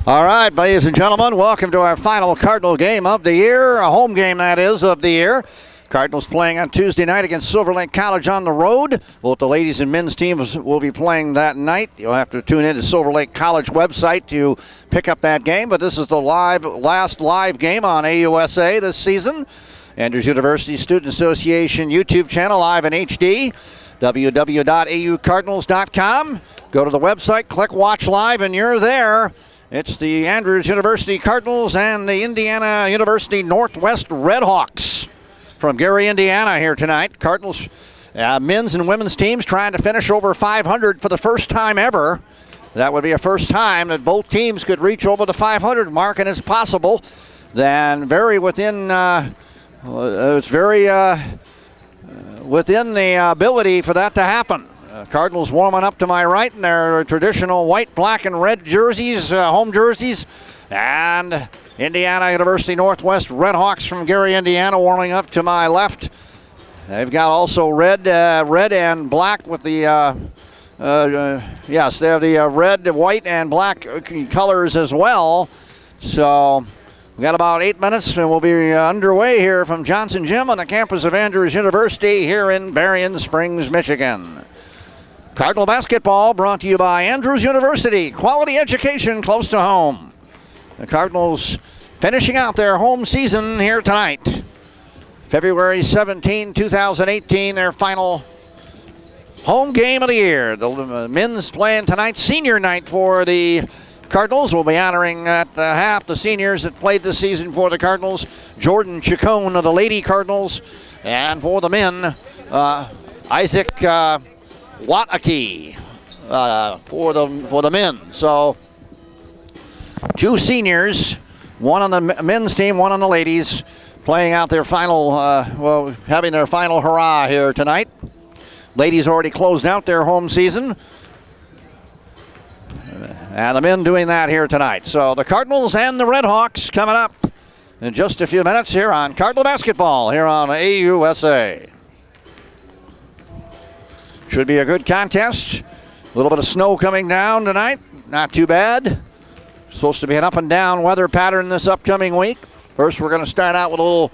All right, ladies and gentlemen, welcome to our final Cardinal game of the year, a home game that is of the year. Cardinals playing on Tuesday night against Silver Lake College on the road. Both the ladies and men's teams will be playing that night. You'll have to tune in to Silver Lake College website to pick up that game, but this is the last live game on AUSA this season. Andrews University Student Association YouTube channel live in HD. www.aucardinals.com. Go to the website, click Watch Live, and you're there. It's the Andrews University Cardinals and the Indiana University Northwest Redhawks from Gary, Indiana here tonight. Cardinals men's and women's teams trying to finish over 500 for the first time ever. That would be a first time that both teams could reach over the 500 mark, and it's possible. Then very within, it's very within the ability for that to happen. Cardinals warming up to my right in their traditional white, black, and red jerseys, home jerseys. And Indiana University Northwest Redhawks from Gary, Indiana warming up to my left. They've got also red and black with the, yes, they have the red, white, and black colors as well. So we got about 8 minutes and we'll be underway here from Johnson Gym on the campus of Andrews University here in Berrien Springs, Michigan. Cardinal basketball brought to you by Andrews University. Quality education close to home. The Cardinals finishing out their home season here tonight. February 17, 2018, their final home game of the year. The men's playing tonight, senior night for the Cardinals. We'll be honoring at half the seniors that played this season for the Cardinals. Jordan Chacon of the Lady Cardinals. And for the men, Isaac Wataki for the men. So two seniors, one on the men's team, one on the ladies, playing out their final, having their final hurrah here tonight. Ladies already closed out their home season, and the men doing that here tonight. So the Cardinals and the Redhawks coming up in just a few minutes here on Cardinal Basketball here on AUSA. Should be a good contest. A little bit of snow coming down tonight. Not too bad. Supposed to be an up and down weather pattern this upcoming week. First, we're going to start out with a little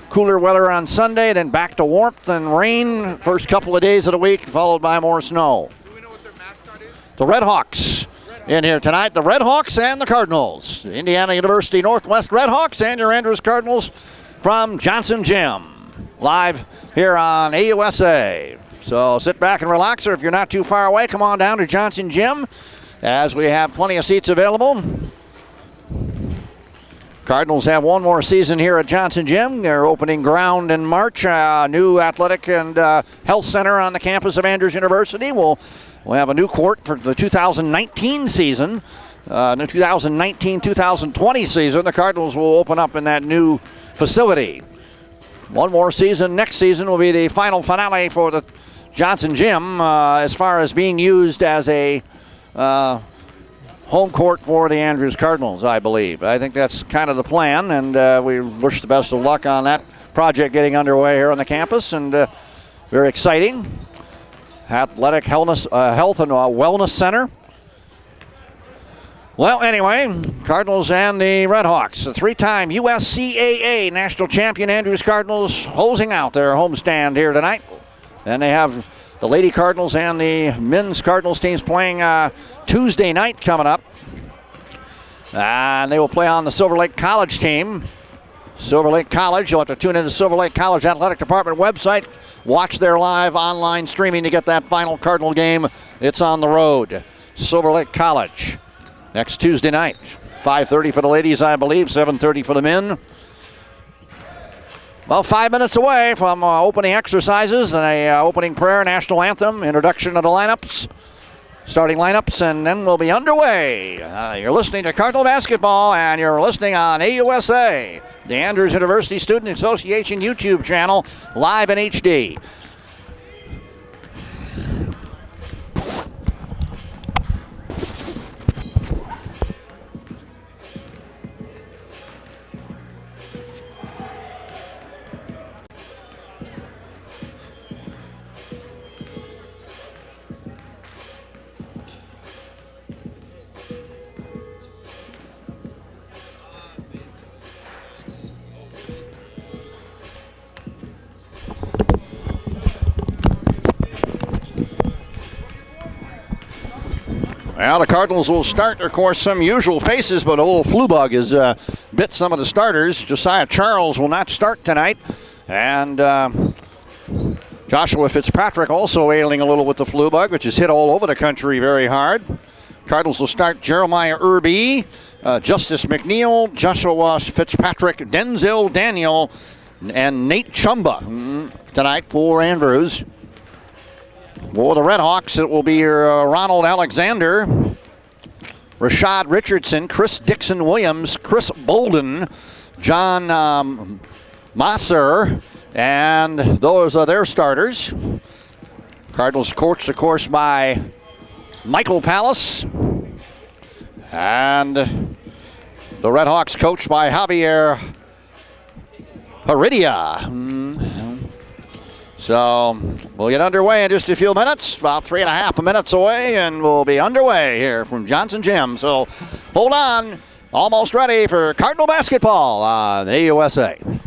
cooler weather on Sunday, then back to warmth and rain first couple of days of the week, followed by more snow. Do we know what their mascot is? The Redhawks in here tonight. The Redhawks and the Cardinals. The Indiana University Northwest Redhawks and your Andrews Cardinals from Johnson Gym. Live here on AUSA. So sit back and relax, or if you're not too far away, come on down to Johnson Gym as we have plenty of seats available. Cardinals have one more season here at Johnson Gym. They're opening ground in March. New athletic and health center on the campus of Andrews University. We'll have a new court for the 2019 season. The 2019-2020 season, the Cardinals will open up in that new facility. One more season. Next season will be the final finale for the Johnson Gym as far as being used as a home court for the Andrews Cardinals, I believe. I think that's kind of the plan, and we wish the best of luck on that project getting underway here on the campus, and very exciting. Athletic health and wellness center. Well, anyway, Cardinals and the Redhawks, the three-time USCAA national champion Andrews Cardinals closing out their homestand here tonight. And they have the Lady Cardinals and the men's Cardinals teams playing Tuesday night coming up. And they will play on the Silver Lake College team. Silver Lake College, you'll have to tune in to Silver Lake College Athletic Department website. Watch their live online streaming to get that final Cardinal game. It's on the road. Silver Lake College. Next Tuesday night, 5:30 for the ladies, I believe, 7:30 for the men. Well, 5 minutes away from opening exercises and a opening prayer, national anthem, introduction of the lineups, starting lineups, and then we'll be underway. You're listening to Cardinal Basketball, and you're listening on AUSA, the Andrews University Student Association YouTube channel, live in HD. Well, the Cardinals will start, of course, some usual faces, but a little flu bug has bit some of the starters. Josiah Charles will not start tonight. And Joshua Fitzpatrick also ailing a little with the flu bug, which has hit all over the country very hard. Cardinals will start Jeremiah Irby, Justice McNeil, Joshua Fitzpatrick, Denzel Daniel, and Nate Chumba tonight for Andrews. For the Redhawks, it will be Ronald Alexander, Rashad Richardson, Chris Dixon Williams, Chris Bolden, John Masser, and those are their starters. Cardinals coached, of course, by Michael Pallas, and the Redhawks coached by Javier Heredia. So we'll get underway in just a few minutes, about 3.5 minutes away, and we'll be underway here from Johnson Gym. So hold on, almost ready for Cardinal basketball on AUSA.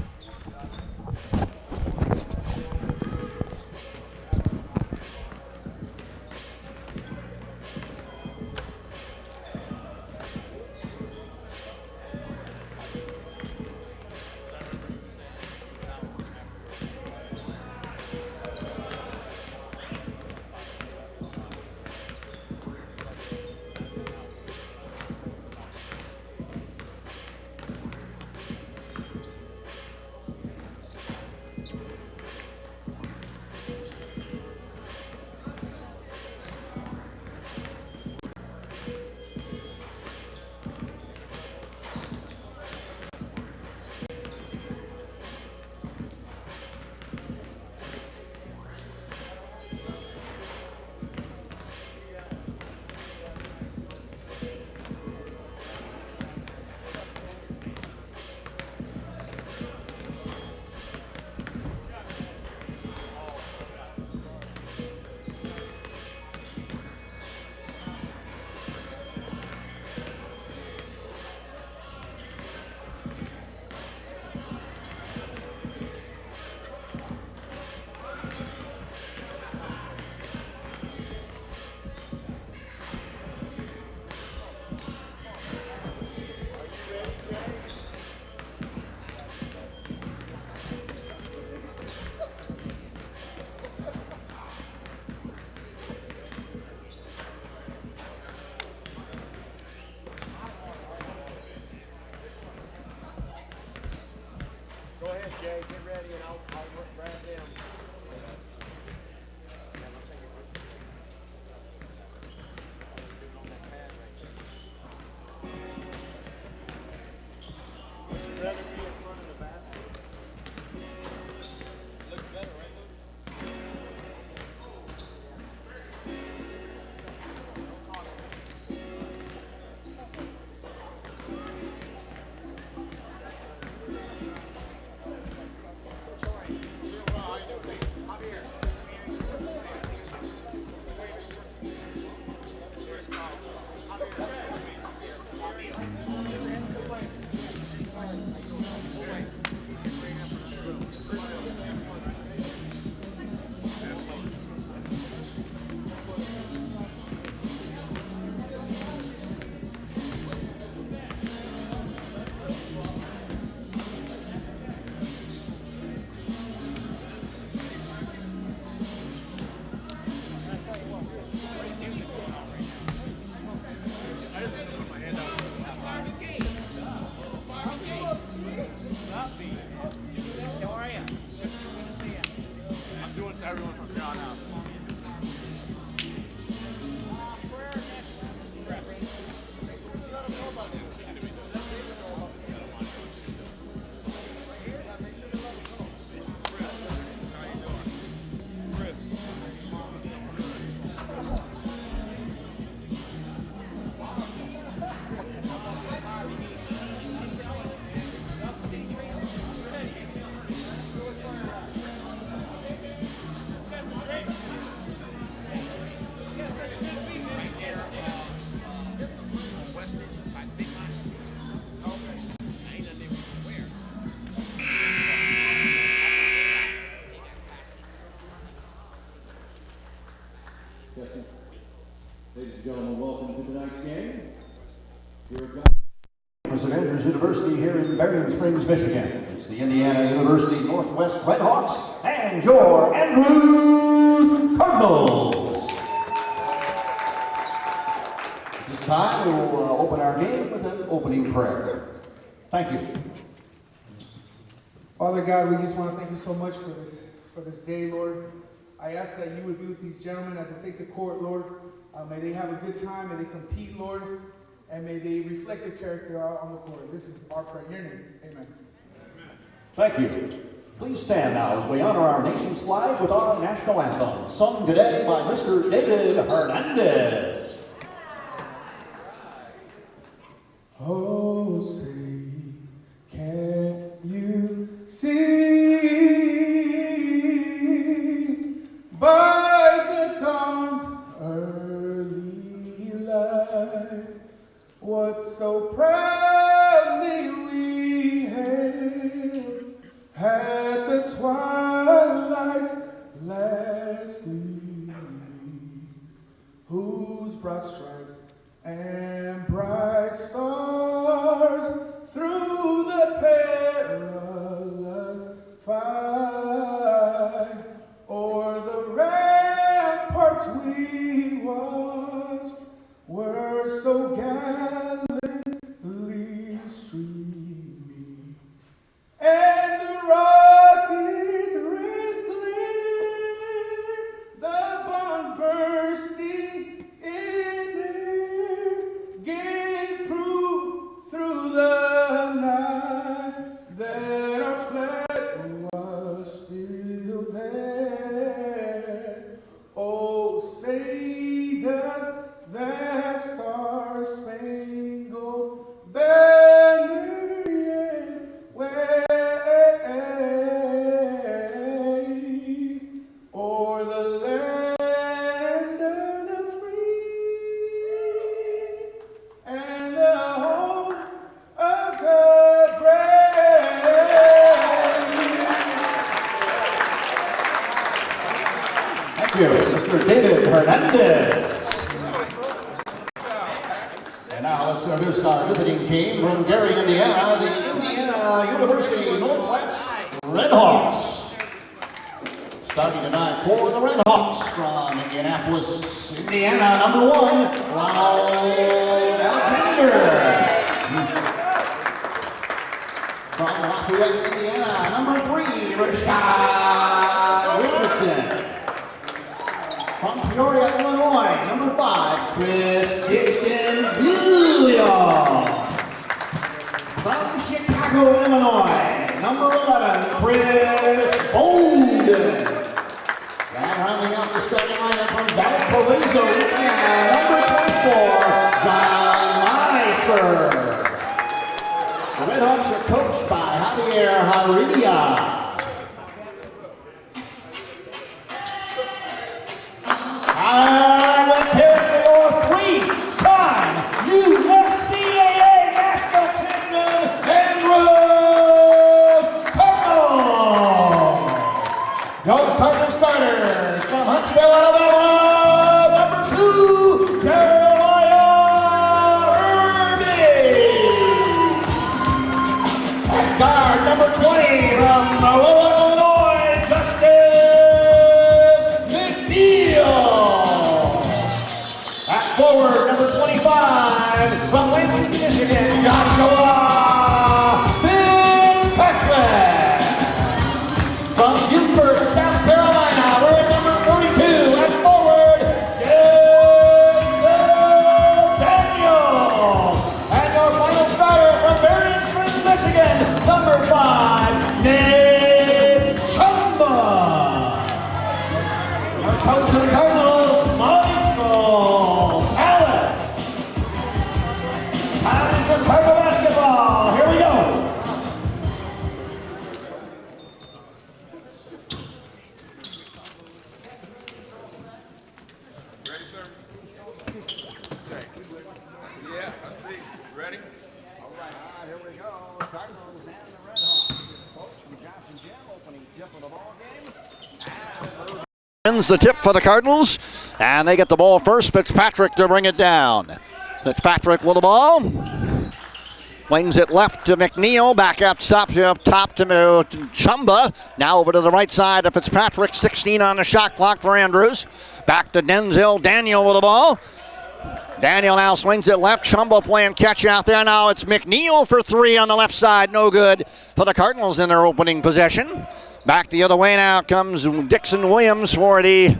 Andrews University here in Berrien Springs, Michigan. It's the Indiana University Northwest Redhawks and your Andrews Cardinals. At this time, we will open our game with an opening prayer. Thank you. Father God, we just want to thank you so much for this day, Lord. I ask that you would be with these gentlemen as they take the court, Lord. May they have a good time, may they compete, Lord, and may they reflect their character out on the court. This is our prayer in your name. Amen. Thank you. Please stand now as we honor our nation's flag with our national anthem, sung today by Mr. David Hernandez. Oh, say, can you see by the dawn's early light what so proudly we hailed at the twilight's last gleaming, whose broad stripes and bright stars through the perilous fight o'er the ramparts we watched were so gallantly streaming, and the rocket's red glare, the bombs bursting in air, gave proof through the night that our flag was still there. Oh, say does that star-spangled banner yet wave o'er the land of the free and the home of the brave? Thank you, Mr. David Hernandez. And now let's introduce our visiting team from Gary, Indiana, the Indiana University Northwest Redhawks. Starting tonight for the Redhawks from Indianapolis, Indiana, number 1, Ronald Alexander. From Lafayette, Indiana, number 3, Rashad Wilkerson. From Peoria, Illinois, number 5, Chris Dixon-Julio. From Chicago, Illinois, number 11, Chris Bolden. And rounding out the starting lineup from Valparaiso, Indiana, number 24, John Meiser. The Redhawks are coached by Javier Harilla. And let's hear it for your 3-time USCAA National Champion Andrews Cardinals. Your Cardinal starters from Huntsville, Alabama, number 2, Jeremiah Irby. At guard, number 20, from Loyola, Illinois, Justice McNeil. At forward, number 25, from Lansing, Michigan, Joshua Fitzpatrick. From Beaufort, South Carolina, we're at number 42, at forward, Daniel. And your final starter from Berrien Springs, Michigan, number 5, Nick Chumba. Your coach for the Cardinals, Michael Allen. Time for Cardinal basketball. Here we go. Ready, sir? Yeah, I see. Ready? All right, here we go. Cardinals and the Redhawks. Coach from Johnson Jim opening tip of the ball game. Wins the tip for the Cardinals, and they get the ball first. Fitzpatrick to bring it down. Fitzpatrick with the ball. Swings it left to McNeil. Back up top to Chumba. Now over to the right side of Fitzpatrick. 16 on the shot clock for Andrews. Back to Denzel Daniel with the ball. Daniel now swings it left. Chumba playing catch out there. Now it's McNeil for 3 on the left side. No good for the Cardinals in their opening possession. Back the other way now comes Dixon Williams for the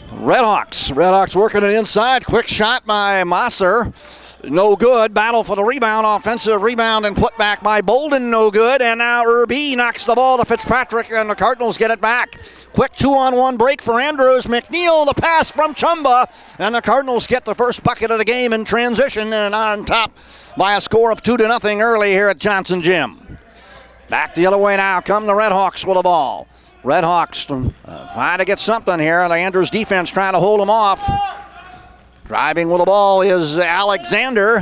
Redhawks. Redhawks working it inside. Quick shot by Mosser. No good. Battle for the rebound. Offensive rebound and put back by Bolden. No good. And now Irby knocks the ball to Fitzpatrick, and the Cardinals get it back. Quick 2-on-1 break for Andrews. McNeil, the pass from Chumba. And the Cardinals get the first bucket of the game in transition and on top by a score of 2-0 early here at Johnson Gym. Back the other way now come the Redhawks with the ball. Redhawks trying to get something here. The Andrews defense trying to hold them off. Driving with the ball is Alexander.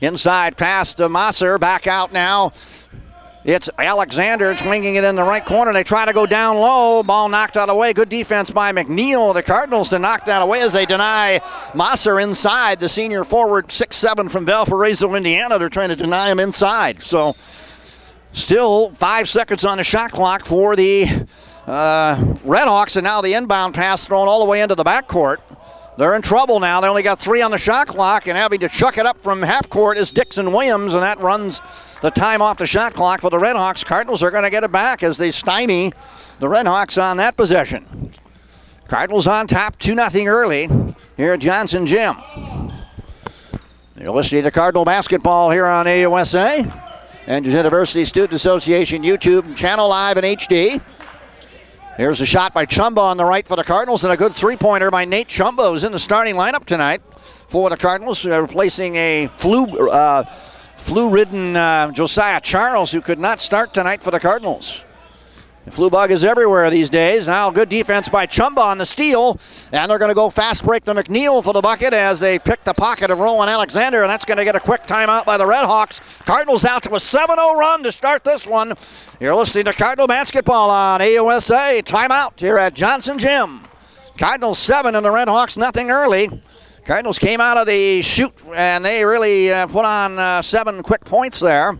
Inside pass to Mosser. Back out now. It's Alexander swinging it in the right corner. They try to go down low. Ball knocked out of the way. Good defense by McNeil. The Cardinals to knock that away as they deny Mosser inside. The senior forward, 6'7" from Valparaiso, Indiana. They're trying to deny him inside. So still 5 seconds on the shot clock for the Redhawks. And now the inbound pass thrown all the way into the backcourt. They're in trouble now. They only got 3 on the shot clock, and having to chuck it up from half court is Dixon Williams, and that runs the time off the shot clock for the Redhawks. Cardinals are going to get it back as they stymie the Redhawks on that possession. Cardinals on top 2-0 early here at Johnson Gym. You're listening to Cardinal basketball here on AUSA. Andrews University Student Association YouTube channel live in HD. Here's a shot by Chumba on the right for the Cardinals, and a good three-pointer by Nate Chumba, who's in the starting lineup tonight for the Cardinals, replacing a flu-ridden Josiah Charles, who could not start tonight for the Cardinals. The flu bug is everywhere these days. Now good defense by Chumba on the steal, and they're going to go fast break to McNeil for the bucket as they pick the pocket of Rowan Alexander, and that's going to get a quick timeout by the Redhawks. Cardinals out to a 7-0 run to start this one. You're listening to Cardinal basketball on AUSA. Timeout here at Johnson Gym. Cardinals 7 and the Redhawks nothing early. Cardinals came out of the shoot, and they really put on 7 quick points there.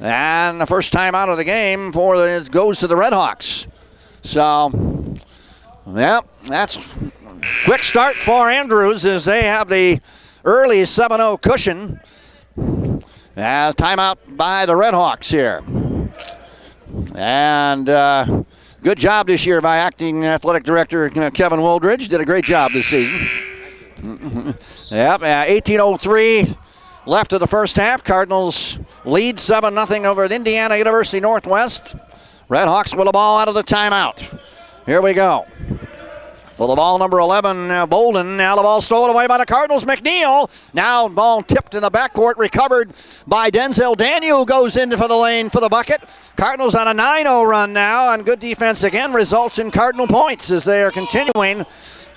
And the first time out of the game goes to the Redhawks. So, yeah, that's quick start for Andrews as they have the early 7-0 cushion. Timeout by the Redhawks here. And good job this year by acting athletic director Kevin Wooldridge. Did a great job this season. Yep, 18:03 left of the first half. Cardinals lead 7-0 over at Indiana University Northwest. Redhawks with the ball out of the timeout. Here we go. For the ball, number 11, Bolden. Now the ball stolen away by the Cardinals. McNeil. Now ball tipped in the backcourt, recovered by Denzel Daniel, who goes into for the lane for the bucket. Cardinals on a 9-0 run now, and good defense again results in Cardinal points as they are continuing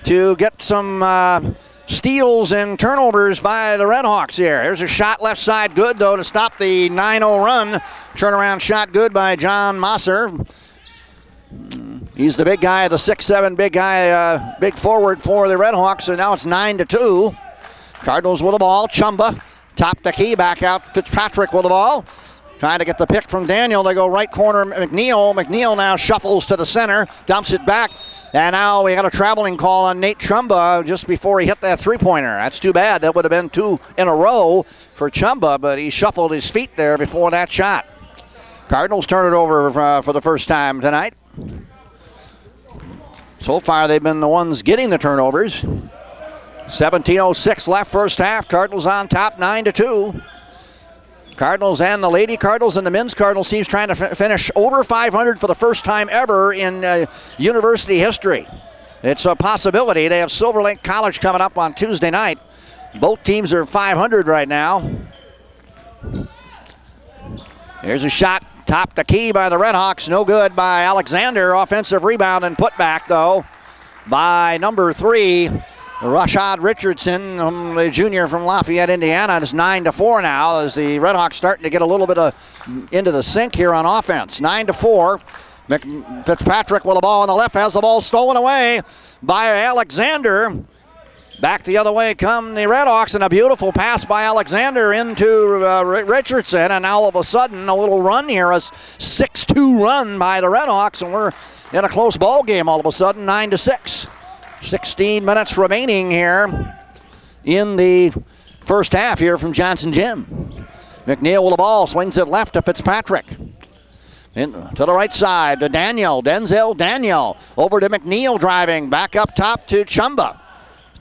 to get some steals and turnovers by the Redhawks here. Here's a shot left side, good though to stop the 9-0 run. Turnaround shot good by John Mosser. He's the big guy, the 6'7" big guy, big forward for the Redhawks, and now it's 9-2. Cardinals with the ball. Chumba top the key, back out. Fitzpatrick with the ball. Trying to get the pick from Daniel. They go right corner, McNeil. McNeil now shuffles to the center, dumps it back. And now we got a traveling call on Nate Chumba just before he hit that three-pointer. That's too bad. That would have been 2 in a row for Chumba, but he shuffled his feet there before that shot. Cardinals turn it over for the first time tonight. So far, they've been the ones getting the turnovers. 17:06 left first half. Cardinals on top, 9-2. Cardinals and the Lady Cardinals and the Men's Cardinals teams trying to finish over 500 for the first time ever in university history. It's a possibility. They have Silver Lake College coming up on Tuesday night. Both teams are 500 right now. Here's a shot. Top the key by the Redhawks. No good by Alexander. Offensive rebound and put back, though, by number 3, Rashad Richardson, the junior from Lafayette, Indiana. It's 9-4 now as the Redhawks starting to get a little bit into the sink here on offense. 9-4. Fitzpatrick with the ball on the left, has the ball stolen away by Alexander. Back the other way come the Redhawks, and a beautiful pass by Alexander into Richardson, and now all of a sudden a little run here, a 6-2 run by the Redhawks, and we're in a close ball game all of a sudden, 9-6. 16 minutes remaining here in the first half here from Johnson Gym. McNeil with the ball, swings it left to Fitzpatrick. In, to the right side to Denzel Daniel. Over to McNeil driving, back up top to Chumba.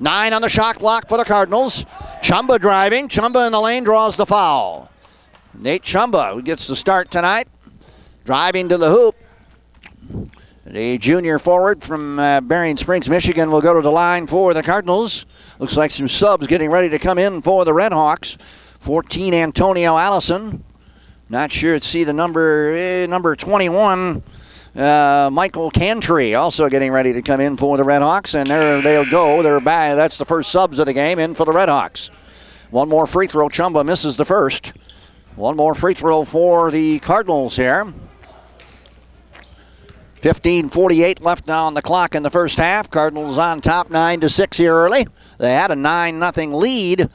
9 on the shot clock for the Cardinals. Chumba driving. Chumba in the lane draws the foul. Nate Chumba, who gets the start tonight, driving to the hoop. The junior forward from Berrien Springs, Michigan, will go to the line for the Cardinals. Looks like some subs getting ready to come in for the Redhawks. 14, Antonio Allison. Not sure to see the number 21. Michael Cantry also getting ready to come in for the Redhawks, and there they'll go. They're back. That's the first subs of the game in for the Redhawks. One more free throw. Chumba misses the first. One more free throw for the Cardinals here. 15:48 left now on the clock in the first half. Cardinals on top 9-6 here early. They had a 9-0 lead.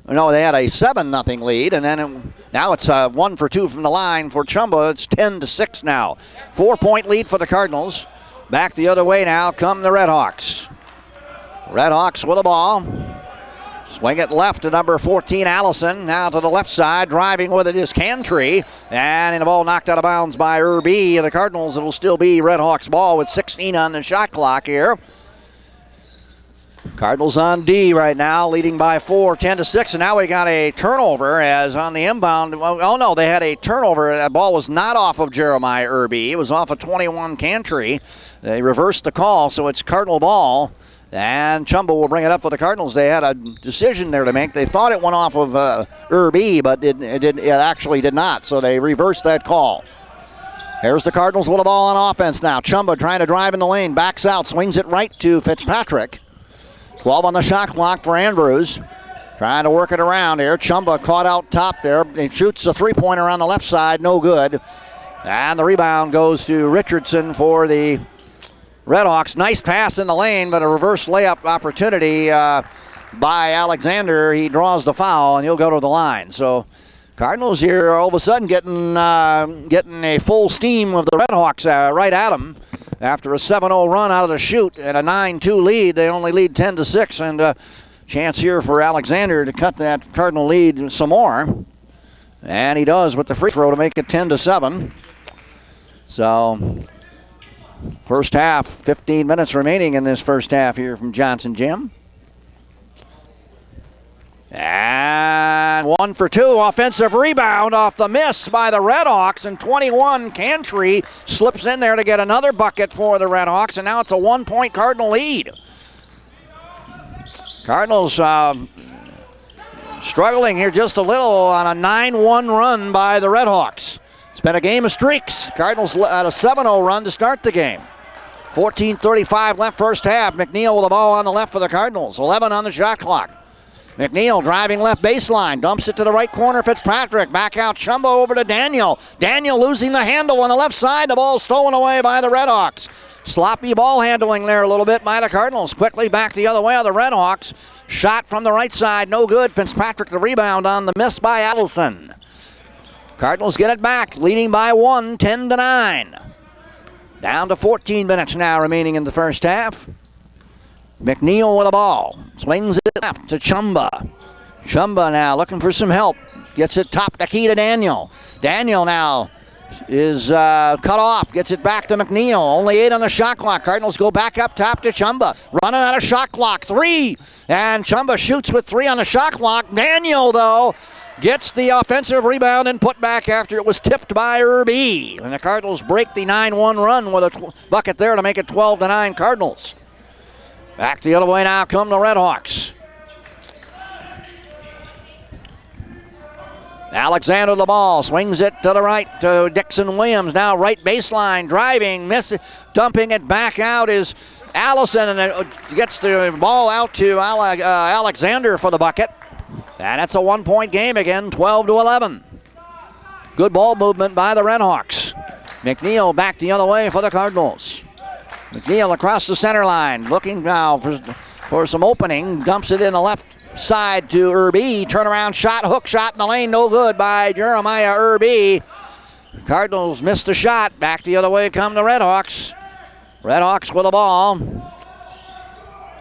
No, they had a 7-0 lead, and then now it's 1 for 2 from the line for Chumba. It's 10-6 now. 4-point lead for the Cardinals. Back the other way now come the Redhawks. Redhawks with the ball. Swing it left to number 14, Allison. Now to the left side, driving with it is Cantry. And the ball knocked out of bounds by Irby. The Cardinals, it'll still be Redhawks ball with 16 on the shot clock here. Cardinals on D right now, leading by 4, 10-6, and now we got a turnover as on the inbound. Oh no, they had a turnover. That ball was not off of Jeremiah Irby. It was off of 21 Cantry. They reversed the call, so it's Cardinal ball, and Chumba will bring it up for the Cardinals. They had a decision there to make. They thought it went off of Irby, but it actually did not, so they reversed that call. Here's the Cardinals with the ball on offense now. Chumba trying to drive in the lane, backs out, swings it right to Fitzpatrick. 12 on the shot clock for Andrews. Trying to work it around here. Chumba caught out top there. He shoots a three-pointer on the left side. No good. And the rebound goes to Richardson for the Redhawks. Nice pass in the lane, but a reverse layup opportunity by Alexander. He draws the foul, and he'll go to the line. So Cardinals here all of a sudden getting a full steam of the Redhawks right at them. After a 7-0 run out of the chute and a 9-2 lead, they only lead 10-6, and a chance here for Alexander to cut that Cardinal lead some more. And he does with the free throw to make it 10-7. So, first half, 15 minutes remaining in this first half here from Johnson Gym. And 1 for 2, offensive rebound off the miss by the Redhawks, and 21 Cantry slips in there to get another bucket for the Redhawks, and now it's a 1-point Cardinal lead. Cardinals struggling here just a little on a 9-1 run by the Redhawks. It's been a game of streaks. Cardinals had a 7-0 run to start the game. 14:35 left first half. McNeil with the ball on the left for the Cardinals. 11 on the shot clock. McNeil driving left baseline, dumps it to the right corner. Fitzpatrick back out. Chumba over to Daniel. Daniel losing the handle on the left side. The ball stolen away by the Redhawks. Sloppy ball handling there a little bit by the Cardinals. Quickly back the other way on the Redhawks. Shot from the right side, no good. Fitzpatrick the rebound on the miss by Allison. Cardinals get it back, leading by 1, 10-9. Down to 14 minutes now remaining in the first half. McNeil with the ball. Swings it left to Chumba. Chumba now looking for some help. Gets it top the key to Daniel. Daniel now is cut off. Gets it back to McNeil. Only 8 on the shot clock. Cardinals go back up top to Chumba. Running out of shot clock. 3. And Chumba shoots with 3 on the shot clock. Daniel, though, gets the offensive rebound and put back after it was tipped by Irby. And the Cardinals break the 9-1 run with a bucket there to make it 12-9 Cardinals. Back the other way now come the Redhawks. Alexander the ball, swings it to the right to Dixon Williams. Now right baseline, driving, dumping it back out is Allison, and gets the ball out to Alexander for the bucket. And it's a 1-point game again, 12-11. Good ball movement by the Redhawks. McNeil back the other way for the Cardinals. McNeil across the center line, looking now for for some opening. Dumps it in the left side to Irby. Turnaround shot, hook shot in the lane, no good by Jeremiah Irby. Cardinals missed a shot. Back the other way come the Redhawks. Redhawks with the ball.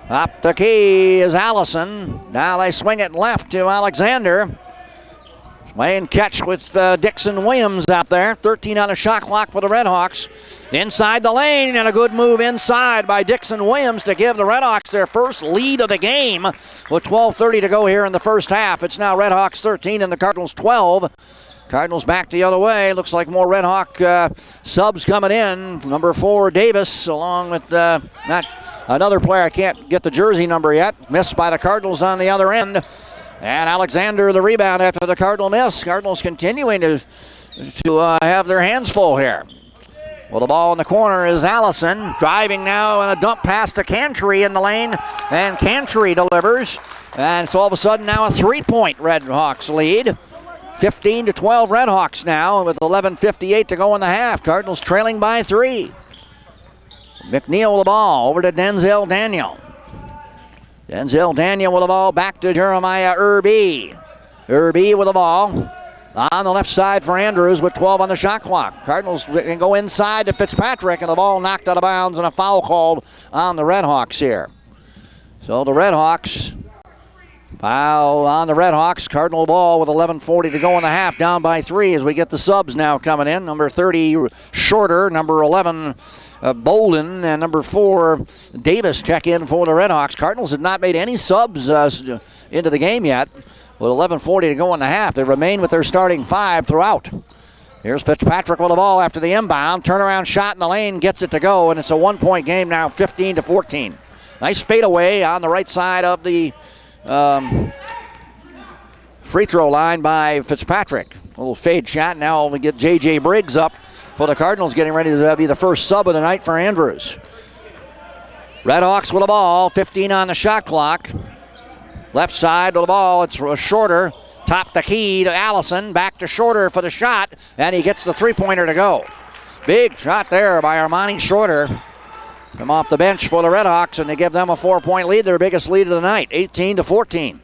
Up the key is Allison. Now they swing it left to Alexander. Playing catch with Dixon Williams out there. 13 on the shot clock for the Redhawks. Inside the lane, and a good move inside by Dixon Williams to give the Redhawks their first lead of the game with 12:30 to go here in the first half. It's now Redhawks 13 and the Cardinals 12. Cardinals back the other way. Looks like more Redhawk subs coming in. Number 4, Davis, along with not another player. I can't get the jersey number yet. Missed by the Cardinals on the other end. And Alexander the rebound after the Cardinal miss. Cardinals continuing to have their hands full here. Well, the ball in the corner is Allison. Driving now and a dump pass to Cantry in the lane. And Cantry delivers. And so all of a sudden now a 3-point Redhawks lead. 15-12 Redhawks now with 11:58 to go in the half. Cardinals trailing by 3. McNeil with the ball over to Denzel Daniel. Denzel Daniel with the ball back to Jeremiah Irby. Irby with the ball on the left side for Andrews with 12 on the shot clock. Cardinals can go inside to Fitzpatrick, and the ball knocked out of bounds and a foul called on the Redhawks here. So the Redhawks, foul on the Redhawks. Cardinal ball with 11:40 to go in the half, down by 3 as we get the subs now coming in. Number 30, Shorter. Number 11, Bolden, and number 4, Davis check in for the Redhawks. Cardinals have not made any subs into the game yet. With 11:40 to go in the half, they remain with their starting 5 throughout. Here's Fitzpatrick with the ball after the inbound. Turnaround shot in the lane, gets it to go, and it's a 1-point game now, 15-14. Nice fadeaway on the right side of the free throw line by Fitzpatrick. A little fade shot. Now we get J.J. Briggs up for the Cardinals, getting ready to be the first sub of the night for Andrews. Redhawks with the ball, 15 on the shot clock. Left side of the ball, it's Shorter. Top the key to Allison, back to Shorter for the shot, and he gets the three-pointer to go. Big shot there by Armani Shorter. Come off the bench for the Redhawks, and they give them a 4-point lead, their biggest lead of the night, 18-14.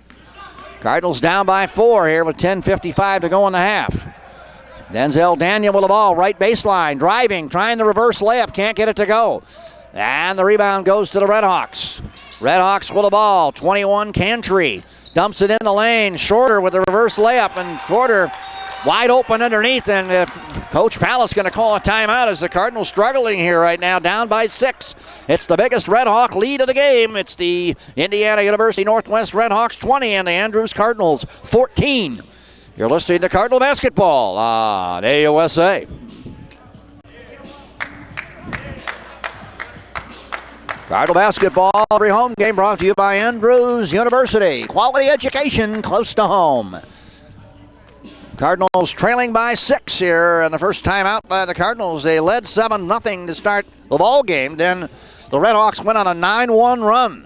Cardinals down by 4 here with 10:55 to go in the half. Denzel Daniel with the ball, right baseline, driving, trying the reverse layup, can't get it to go. And the rebound goes to the Redhawks. Redhawks with the ball, 21, Cantry. Dumps it in the lane, Shorter with the reverse layup, and Shorter wide open underneath, and Coach Palace going to call a timeout as the Cardinals struggling here right now, down by 6. It's the biggest Redhawk lead of the game. It's the Indiana University Northwest Redhawks 20 and the Andrews Cardinals 14. You're listening to Cardinal Basketball on AUSA. Cardinal Basketball, every home game brought to you by Andrews University. Quality education close to home. Cardinals trailing by 6 here, and the first time out by the Cardinals. They led 7-0 to start the ball game. Then the Redhawks went on a 9-1 run.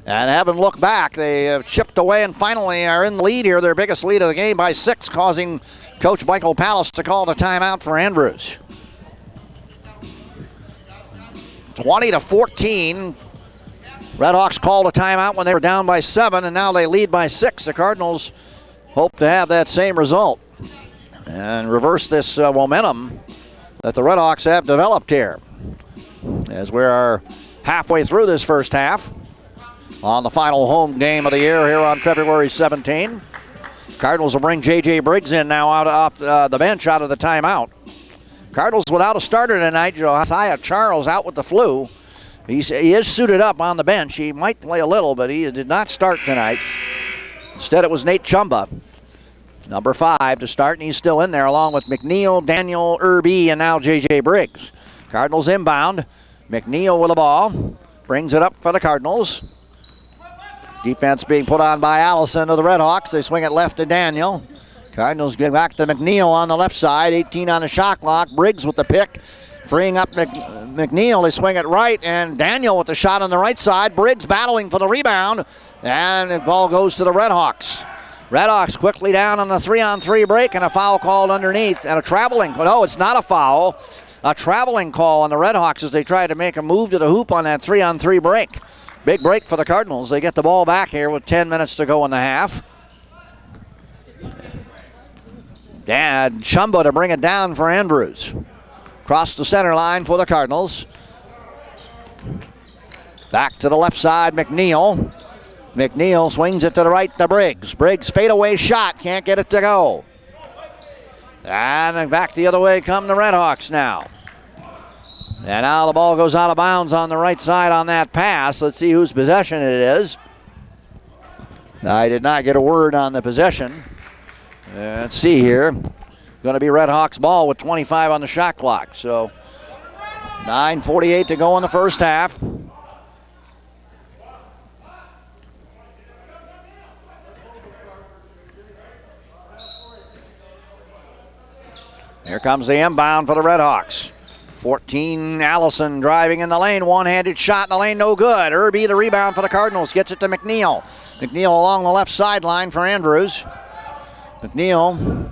And haven't looked back. They have chipped away and finally are in the lead here, their biggest lead of the game by 6, causing Coach Michael Palace to call the timeout for Andrews. 20-14. Redhawks called a timeout when they were down by 7, and now they lead by 6. The Cardinals hope to have that same result and reverse this momentum that the Redhawks have developed here. As we are halfway through this first half on the final home game of the year here on February 17. Cardinals will bring J.J. Briggs in now out off the bench out of the timeout. Cardinals without a starter tonight. Josiah Charles out with the flu. He is suited up on the bench. He might play a little, but he did not start tonight. Instead, it was Nate Chumba, number 5, to start, and he's still in there along with McNeil, Daniel, Irby, and now J.J. Briggs. Cardinals inbound. McNeil with the ball. Brings it up for the Cardinals. Defense being put on by Allison of the Redhawks. They swing it left to Daniel. Cardinals get back to McNeil on the left side. 18 on the shot clock. Briggs with the pick. Freeing up McNeil. They swing it right, and Daniel with the shot on the right side. Briggs battling for the rebound, and the ball goes to the Redhawks. Redhawks quickly down on the 3-on-3 break, and a foul called underneath, and a traveling. No, it's not a foul. A traveling call on the Redhawks as they try to make a move to the hoop on that 3-on-3 break. Big break for the Cardinals. They get the ball back here with 10 minutes to go in the half. And Chumba to bring it down for Andrews. Across the center line for the Cardinals. Back to the left side, McNeil. McNeil swings it to the right to Briggs. Briggs fadeaway shot, can't get it to go. And back the other way come the Redhawks now. And now the ball goes out of bounds on the right side on that pass. Let's see whose possession it is. I did not get a word on the possession. Let's see here. Going to be Redhawks ball with 25 on the shot clock. So 9:48 to go in the first half. Here comes the inbound for the Redhawks. 14, Allison driving in the lane. One-handed shot in the lane, no good. Irby, the rebound for the Cardinals, gets it to McNeil. McNeil along the left sideline for Andrews. McNeil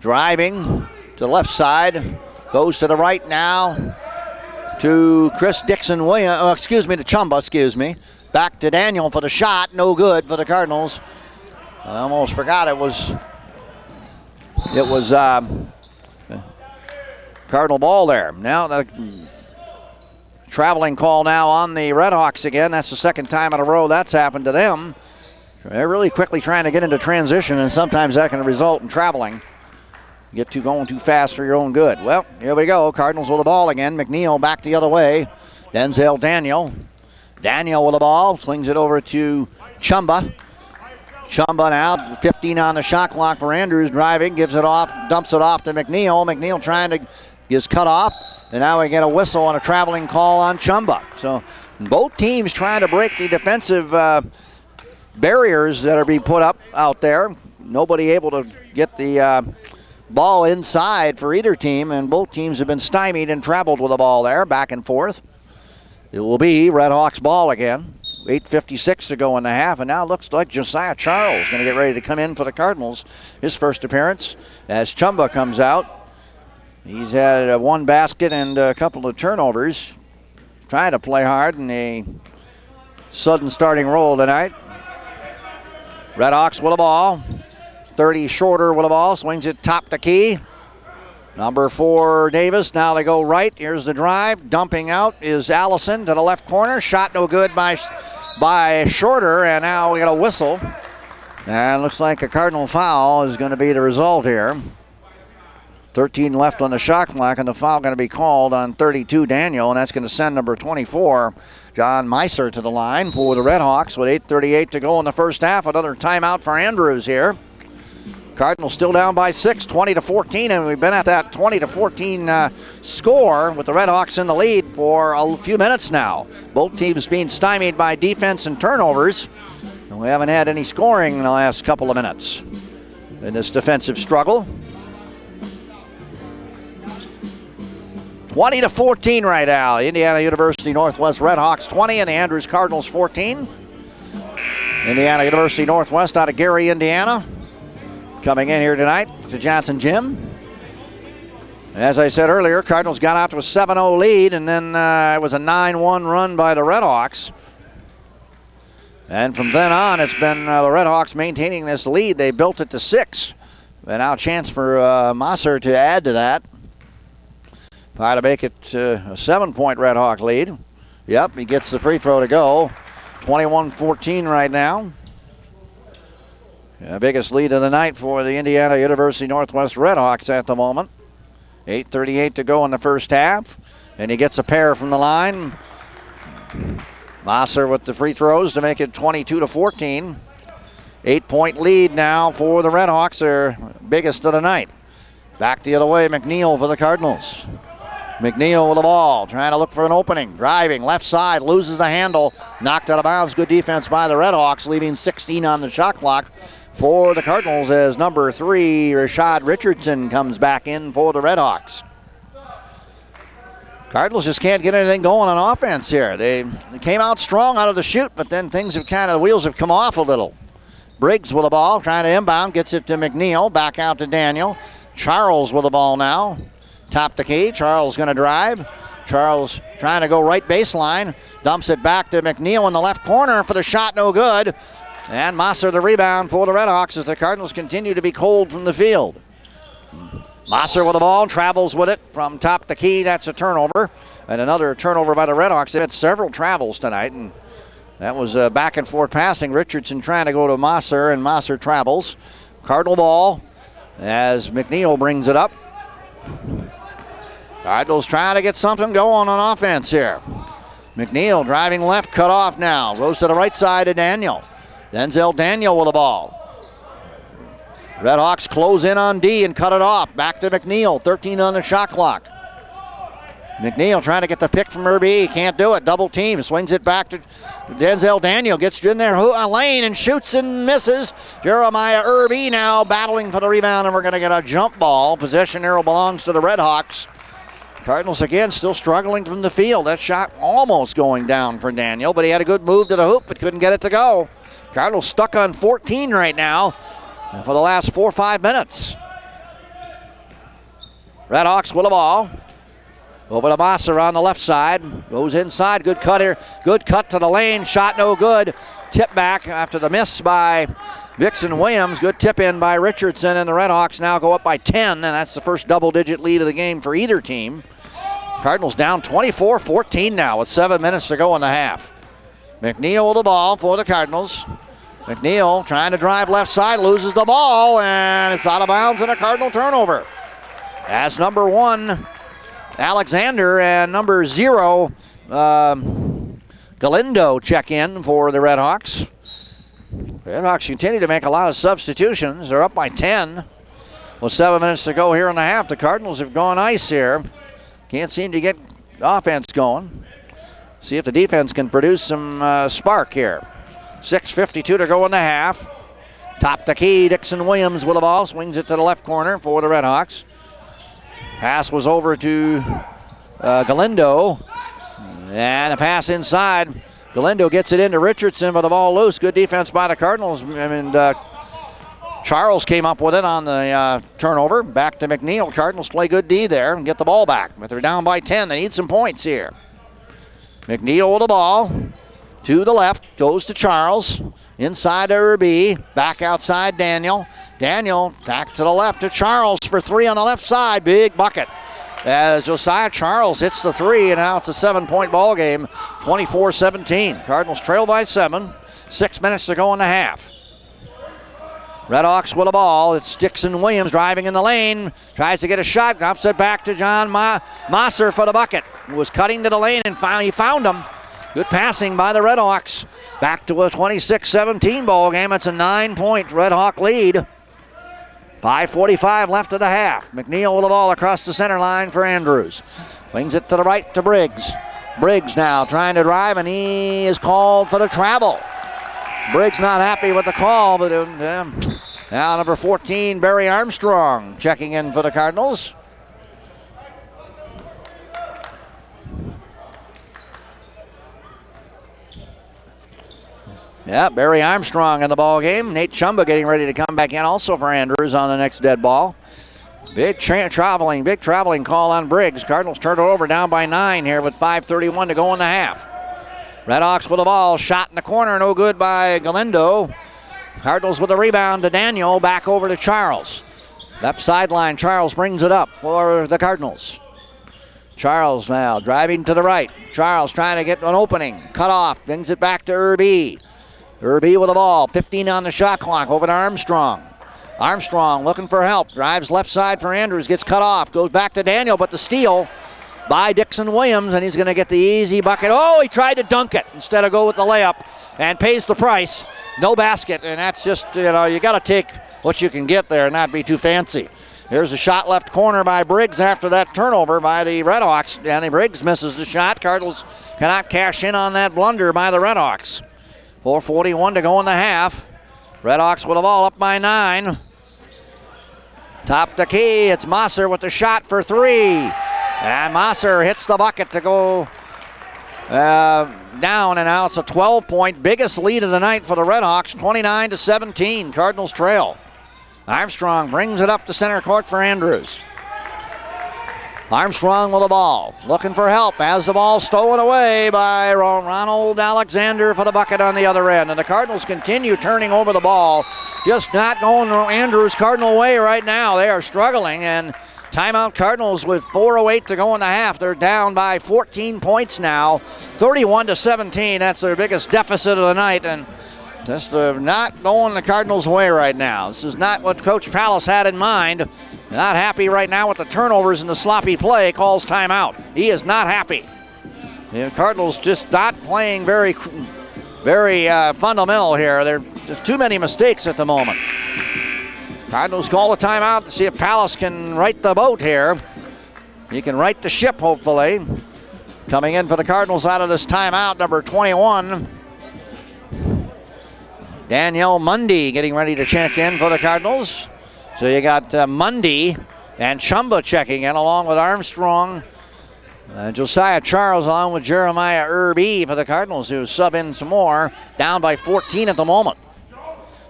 driving to the left side. Goes to the right now to Chris Dixon Williams. Oh, to Chumba, Back to Daniel for the shot. No good for the Cardinals. I almost forgot it was Cardinal ball there. Now the traveling call now on the Redhawks again. That's the second time in a row that's happened to them. They're really quickly trying to get into transition, and sometimes that can result in traveling. Going too fast for your own good. Well, here we go. Cardinals with the ball again. McNeil back the other way. Denzel Daniel. Daniel with the ball. Swings it over to Chumba. Chumba now, 15 on the shot clock for Andrews. Driving, gives it off, dumps it off to McNeil. McNeil trying to is cut off. And now we get a whistle on a traveling call on Chumba. So both teams trying to break the defensive barriers that are being put up out there. Nobody able to get the ball inside for either team, and both teams have been stymied and traveled with the ball there, back and forth. It will be Redhawks ball again. 8:56 to go in the half, and now it looks like Josiah Charles going to get ready to come in for the Cardinals. His first appearance as Chumba comes out. He's had one basket and a couple of turnovers. Trying to play hard in a sudden starting role tonight. Redhawks with the ball. 30 shorter with the ball. Swings it top the key. Number 4, Davis. Now they go right. Here's the drive. Dumping out is Allison to the left corner. Shot no good by Shorter, and now we got a whistle. And looks like a Cardinal foul is going to be the result here. 13 left on the shot clock, and the foul going to be called on 32 Daniel, and that's going to send number 24, John Meiser, to the line for the Redhawks with 8:38 to go in the first half. Another timeout for Andrews here. Cardinals still down by 6, 20-14, and we've been at that 20-14 score with the Redhawks in the lead for a few minutes now. Both teams being stymied by defense and turnovers, and we haven't had any scoring in the last couple of minutes in this defensive struggle. 20-14 right now. Indiana University Northwest Redhawks 20 and the Andrews Cardinals 14. Indiana University Northwest out of Gary, Indiana, coming in here tonight to Johnson Gym. As I said earlier, Cardinals got out to a 7-0 lead, and then it was a 9-1 run by the Redhawks. And from then on, it's been the Redhawks maintaining this lead. They built it to 6. And now a chance for Meiser to add to that. Try to make it a 7-point Redhawk lead. Yep, he gets the free throw to go. 21-14 right now. Biggest lead of the night for the Indiana University Northwest Redhawks at the moment. 8:38 to go in the first half. And he gets a pair from the line. Meiser with the free throws to make it 22-14. 8-point lead now for the Redhawks, their biggest of the night. Back the other way, McNeil for the Cardinals. McNeil with the ball, trying to look for an opening. Driving, left side, loses the handle. Knocked out of bounds. Good defense by the Redhawks, leaving 16 on the shot clock for the Cardinals as number 3, Rashad Richardson, comes back in for the Redhawks. Cardinals just can't get anything going on offense here. They came out strong out of the chute, but then things have the wheels have come off a little. Briggs with the ball, trying to inbound, gets it to McNeil, back out to Daniel. Charles with the ball now. Top the key. Charles going to drive. Charles trying to go right baseline. Dumps it back to McNeil in the left corner for the shot, no good. And Mosser the rebound for the Redhawks as the Cardinals continue to be cold from the field. Mosser with the ball, travels with it from top the key. That's a turnover. And another turnover by the Redhawks. They had several travels tonight, and that was back and forth passing. Richardson trying to go to Mosser, and Mosser travels. Cardinal ball as McNeil brings it up. Cardinals trying to get something going on offense here. McNeil driving left, cut off now. Goes to the right side to Daniel. Denzel Daniel with the ball. Redhawks close in on D and cut it off. Back to McNeil, 13 on the shot clock. McNeil trying to get the pick from Irby. Can't do it. Double team. Swings it back to Denzel Daniel. Gets in there. Lane and shoots and misses. Jeremiah Irby now battling for the rebound, and we're going to get a jump ball. Possession arrow belongs to the Redhawks. Cardinals again still struggling from the field. That shot almost going down for Daniel, but he had a good move to the hoop but couldn't get it to go. Cardinals stuck on 14 right now for the last 4 or 5 minutes. Redhawks with the ball. Over to Mosser on the left side. Goes inside. Good cut here. Good cut to the lane. Shot no good. Tip back after the miss by Dixon Williams. Good tip in by Richardson, and the Redhawks now go up by 10, and that's the first double-digit lead of the game for either team. Cardinals down 24-14 now with 7 minutes to go in the half. McNeil with the ball for the Cardinals. McNeil trying to drive left side, loses the ball, and it's out of bounds and a Cardinal turnover. As number 1, Alexander, and number 0, Galindo check in for the Redhawks. Redhawks continue to make a lot of substitutions. They're up by 10 with 7 minutes to go here in the half. The Cardinals have gone ice here. Can't seem to get offense going. See if the defense can produce some spark here. 6:52 to go in the half. Top the key, Dixon Williams with the ball. Swings it to the left corner for the Redhawks. Pass was over to Galindo. And a pass inside. Galindo gets it into Richardson, but the ball loose. Good defense by the Cardinals. And Charles came up with it on the turnover. Back to McNeil. Cardinals play good D there and get the ball back. But they're down by 10. They need some points here. McNeil with the ball. To the left. Goes to Charles. Inside to Irby. Back outside Daniel. Daniel back to the left to Charles for 3 on the left side. Big bucket. As Josiah Charles hits the 3, and now it's a 7-point ball game, 24-17. Cardinals trail by 7, 6 minutes to go in the half. Redhawks with the ball. It's Dixon Williams driving in the lane, tries to get a shot, drops it back to John Mosser for the bucket. He was cutting to the lane and finally found him. Good passing by the Redhawks. Back to a 26-17 ball game. It's a 9-point Redhawk lead. 5:45 left of the half. McNeil with the ball across the center line for Andrews. Swings it to the right to Briggs. Briggs now trying to drive, and he is called for the travel. Briggs not happy with the call, but now number 14, Barry Armstrong, checking in for the Cardinals. Yeah, Barry Armstrong in the ball game. Nate Chumba getting ready to come back in also for Andrews on the next dead ball. Big traveling call on Briggs. Cardinals turn it over down by 9 here with 5:31 to go in the half. Redhawks with the ball. Shot in the corner. No good by Galindo. Cardinals with the rebound to Daniel. Back over to Charles. Left sideline. Charles brings it up for the Cardinals. Charles now driving to the right. Charles trying to get an opening. Cut off. Brings it back to Irby. Irby with the ball. 15 on the shot clock. Over to Armstrong. Armstrong looking for help. Drives left side for Andrews. Gets cut off. Goes back to Daniel, but the steal by Dixon Williams, and he's going to get the easy bucket. Oh, he tried to dunk it instead of go with the layup and pays the price. No basket, and that's just, you got to take what you can get there and not be too fancy. Here's a shot left corner by Briggs after that turnover by the Redhawks. Danny Briggs misses the shot. Cardinals cannot cash in on that blunder by the Redhawks. 4:41 to go in the half. Redhawks with the ball up by 9. Top the key. It's Mosser with the shot for 3. And Mosser hits the bucket to go down, and now it's a 12-point, biggest lead of the night for the Redhawks, 29-17. Cardinals trail. Armstrong brings it up to center court for Andrews. Armstrong with the ball, looking for help as the ball stolen away by Ronald Alexander for the bucket on the other end. And the Cardinals continue turning over the ball, just not going Andrews Cardinal way right now. They are struggling, and timeout Cardinals with 4:08 to go in the half. They're down by 14 points now, 31-17. That's their biggest deficit of the night, and just not going the Cardinals' way right now. This is not what Coach Palace had in mind. Not happy right now with the turnovers and the sloppy play. Calls timeout. He is not happy. The Cardinals just not playing very fundamental here. There's too many mistakes at the moment. Cardinals call a timeout to see if Palace can right the boat here. He can right the ship, hopefully. Coming in for the Cardinals out of this timeout, number 21. Danielle Mundy getting ready to check in for the Cardinals. So you got Mundy and Chumba checking in along with Armstrong. Josiah Charles along with Jeremiah Irby for the Cardinals, who sub in some more. Down by 14 at the moment.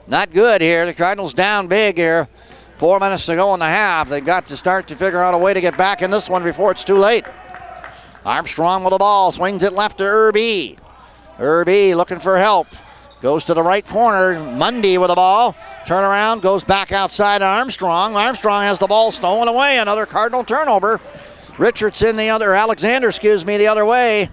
Not good here. The Cardinals down big here. 4 minutes to go in the half. They've got to start to figure out a way to get back in this one before it's too late. Armstrong with the ball. Swings it left to Irby. Irby looking for help. Goes to the right corner. Mundy with the ball. Turn around, goes back outside to Armstrong. Armstrong has the ball stolen away. Another Cardinal turnover. Alexander, the other way.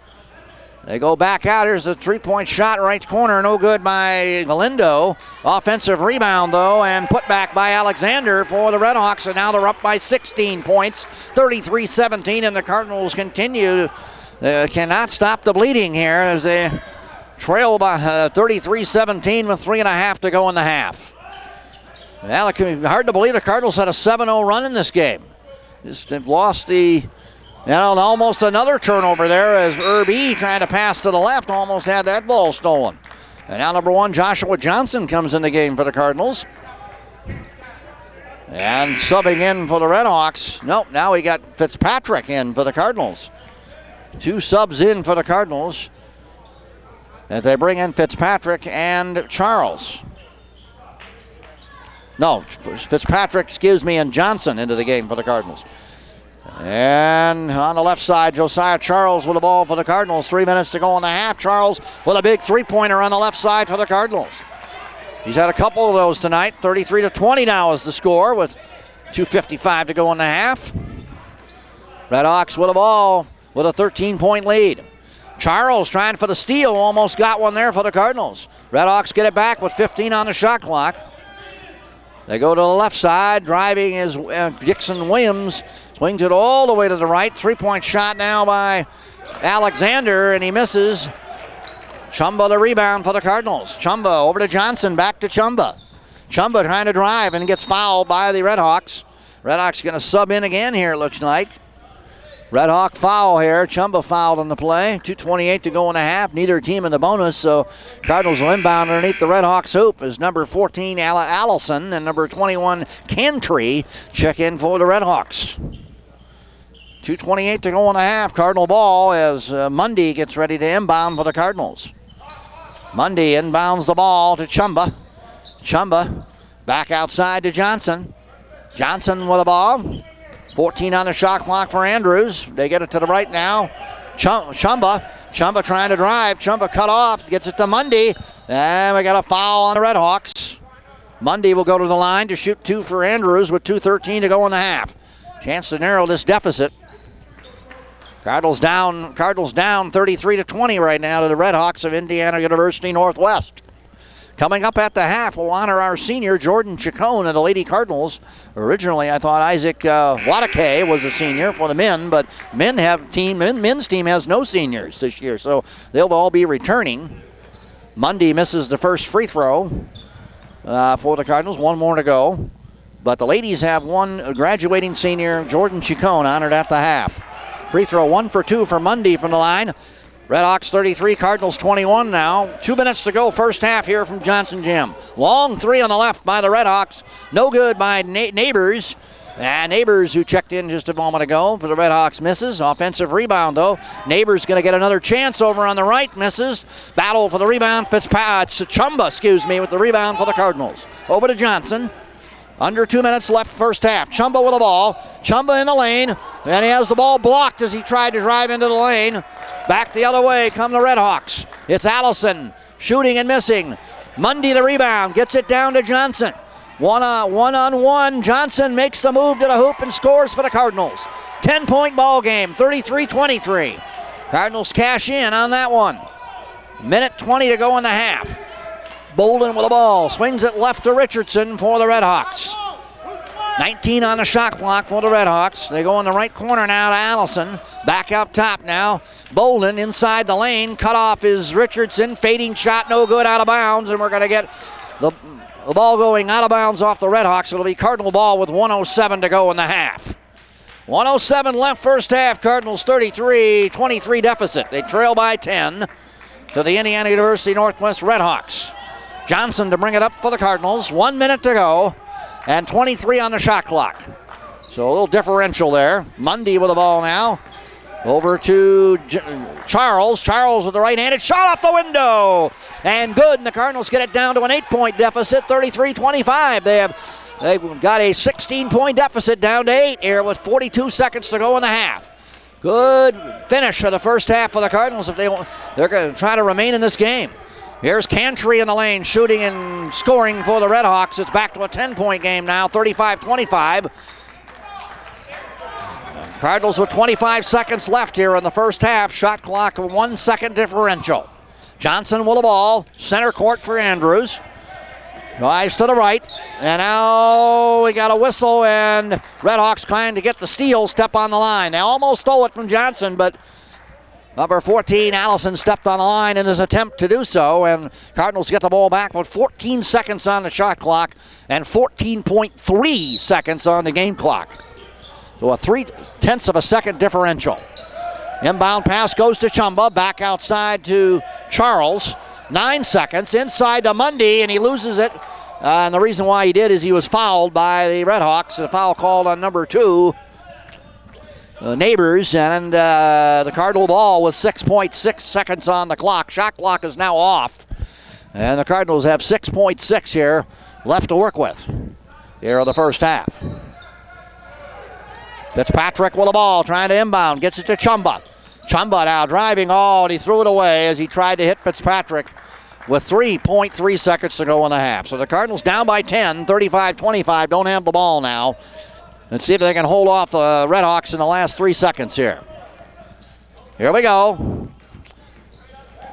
They go back out. Here's the three-point shot, right corner. No good by Galindo. Offensive rebound, though, and put back by Alexander for the Redhawks. And now they're up by 16 points, 33-17, and the Cardinals continue. They cannot stop the bleeding here as they trail by 33-17 with 3.5 to go in the half. Well, it can be hard to believe the Cardinals had a 7-0 run in this game. They've lost almost another turnover there as Irby trying to pass to the left almost had that ball stolen. And now number 1, Joshua Johnson comes in the game for the Cardinals. And subbing in for the Redhawks. Nope, now we got Fitzpatrick in for the Cardinals. 2 subs in for the Cardinals as they bring in Fitzpatrick and Charles. No, Fitzpatrick, and Johnson into the game for the Cardinals. And on the left side, Josiah Charles with the ball for the Cardinals. 3 minutes to go in the half. Charles with a big three-pointer on the left side for the Cardinals. He's had a couple of those tonight. 33-20 now is the score with 2:55 to go in the half. Redhawks with the ball with a 13-point lead. Charles trying for the steal. Almost got one there for the Cardinals. Redhawks get it back with 15 on the shot clock. They go to the left side. Driving is Dixon Williams. Swings it all the way to the right. Three-point shot now by Alexander, and he misses. Chumba the rebound for the Cardinals. Chumba over to Johnson, back to Chumba. Chumba trying to drive and gets fouled by the Redhawks. Redhawks going to sub in again here, it looks like. Redhawk foul here. Chumba fouled on the play. 2:28 to go in the half. Neither team in the bonus, so Cardinals will inbound underneath the Redhawks hoop as number 14, Allison, and number 21, Cantry, check in for the Redhawks. 2:28 to go in the half. Cardinal ball as Mundy gets ready to inbound for the Cardinals. Mundy inbounds the ball to Chumba. Chumba back outside to Johnson. Johnson with the ball. 14 on the shot clock for Andrews. They get it to the right now. Chumba trying to drive. Chumba cut off. Gets it to Mundy. And we got a foul on the Redhawks. Mundy will go to the line to shoot 2 for Andrews with 2:13 to go in the half. Chance to narrow this deficit. Cardinals down 33-20 right now to the Redhawks of Indiana University Northwest. Coming up at the half, we'll honor our senior, Jordan Chacon of the Lady Cardinals. Originally, I thought Isaac Wadake was a senior for the men, but men's team has no seniors this year, so they'll all be returning. Mundy misses the first free throw for the Cardinals. 1 more to go. But the ladies have one graduating senior, Jordan Chacon, honored at the half. Free throw 1 for 2 for Mundy from the line. Redhawks 33, Cardinals 21 now. 2 minutes to go, first half here from Johnson Gym. Long three on the left by the Redhawks. No good by Neighbors. Neighbors, who checked in just a moment ago for the Redhawks, misses. Offensive rebound, though. Neighbors going to get another chance over on the right, misses. Battle for the rebound. Chumba, with the rebound for the Cardinals. Over to Johnson. Under 2 minutes left first half. Chumba with the ball. Chumba in the lane. And he has the ball blocked as he tried to drive into the lane. Back the other way come the Redhawks. It's Allison shooting and missing. Mundy the rebound. Gets it down to Johnson. One-on-one. Johnson makes the move to the hoop and scores for the Cardinals. 10-point ball game. 33-23. Cardinals cash in on that one. Minute 20 to go in the half. Bolden with the ball. Swings it left to Richardson for the Redhawks. 19 on the shot clock for the Redhawks. They go in the right corner now to Allison. Back up top now. Bolden inside the lane. Cut off is Richardson. Fading shot, no good, out of bounds. And we're going to get the ball going out of bounds off the Redhawks. It'll be Cardinal ball with 1:07 to go in the half. 1:07 left first half. Cardinals 33-23 deficit. They trail by 10 to the Indiana University Northwest Redhawks. Johnson to bring it up for the Cardinals. 1 minute to go and 23 on the shot clock. So a little differential there. Mundy with the ball now. Over to Charles. Charles with the right-handed shot off the window. And good, and the Cardinals get it down to an 8-point deficit, 33-25. They've got a 16-point deficit down to 8 here with 42 seconds to go in the half. Good finish of the first half for the Cardinals if they're going to try to remain in this game. Here's Cantry in the lane, shooting and scoring for the Redhawks. It's back to a 10-point game now, 35-25. Cardinals with 25 seconds left here in the first half. Shot clock of 1 second differential. Johnson with the ball, center court for Andrews. Drives to the right, and now we got a whistle, and Redhawks trying to get the steal, step on the line. They almost stole it from Johnson, but number 14, Allison, stepped on the line in his attempt to do so, and Cardinals get the ball back with 14 seconds on the shot clock and 14.3 seconds on the game clock. So a 0.3 of a second differential. Inbound pass goes to Chumba, back outside to Charles. 9 seconds, inside to Mundy, and he loses it. And the reason why he did is he was fouled by the Redhawks. A foul called on number 2. Neighbors, and the Cardinal ball with 6.6 seconds on the clock. Shot clock is now off, and the Cardinals have 6.6 here left to work with here in the first half. Fitzpatrick with the ball, trying to inbound, gets it to Chumba. Chumba now driving, and he threw it away as he tried to hit Fitzpatrick with 3.3 seconds to go in the half. So the Cardinals down by 10, 35-25, don't have the ball now. Let's see if they can hold off the Redhawks in the last 3 seconds here. Here we go.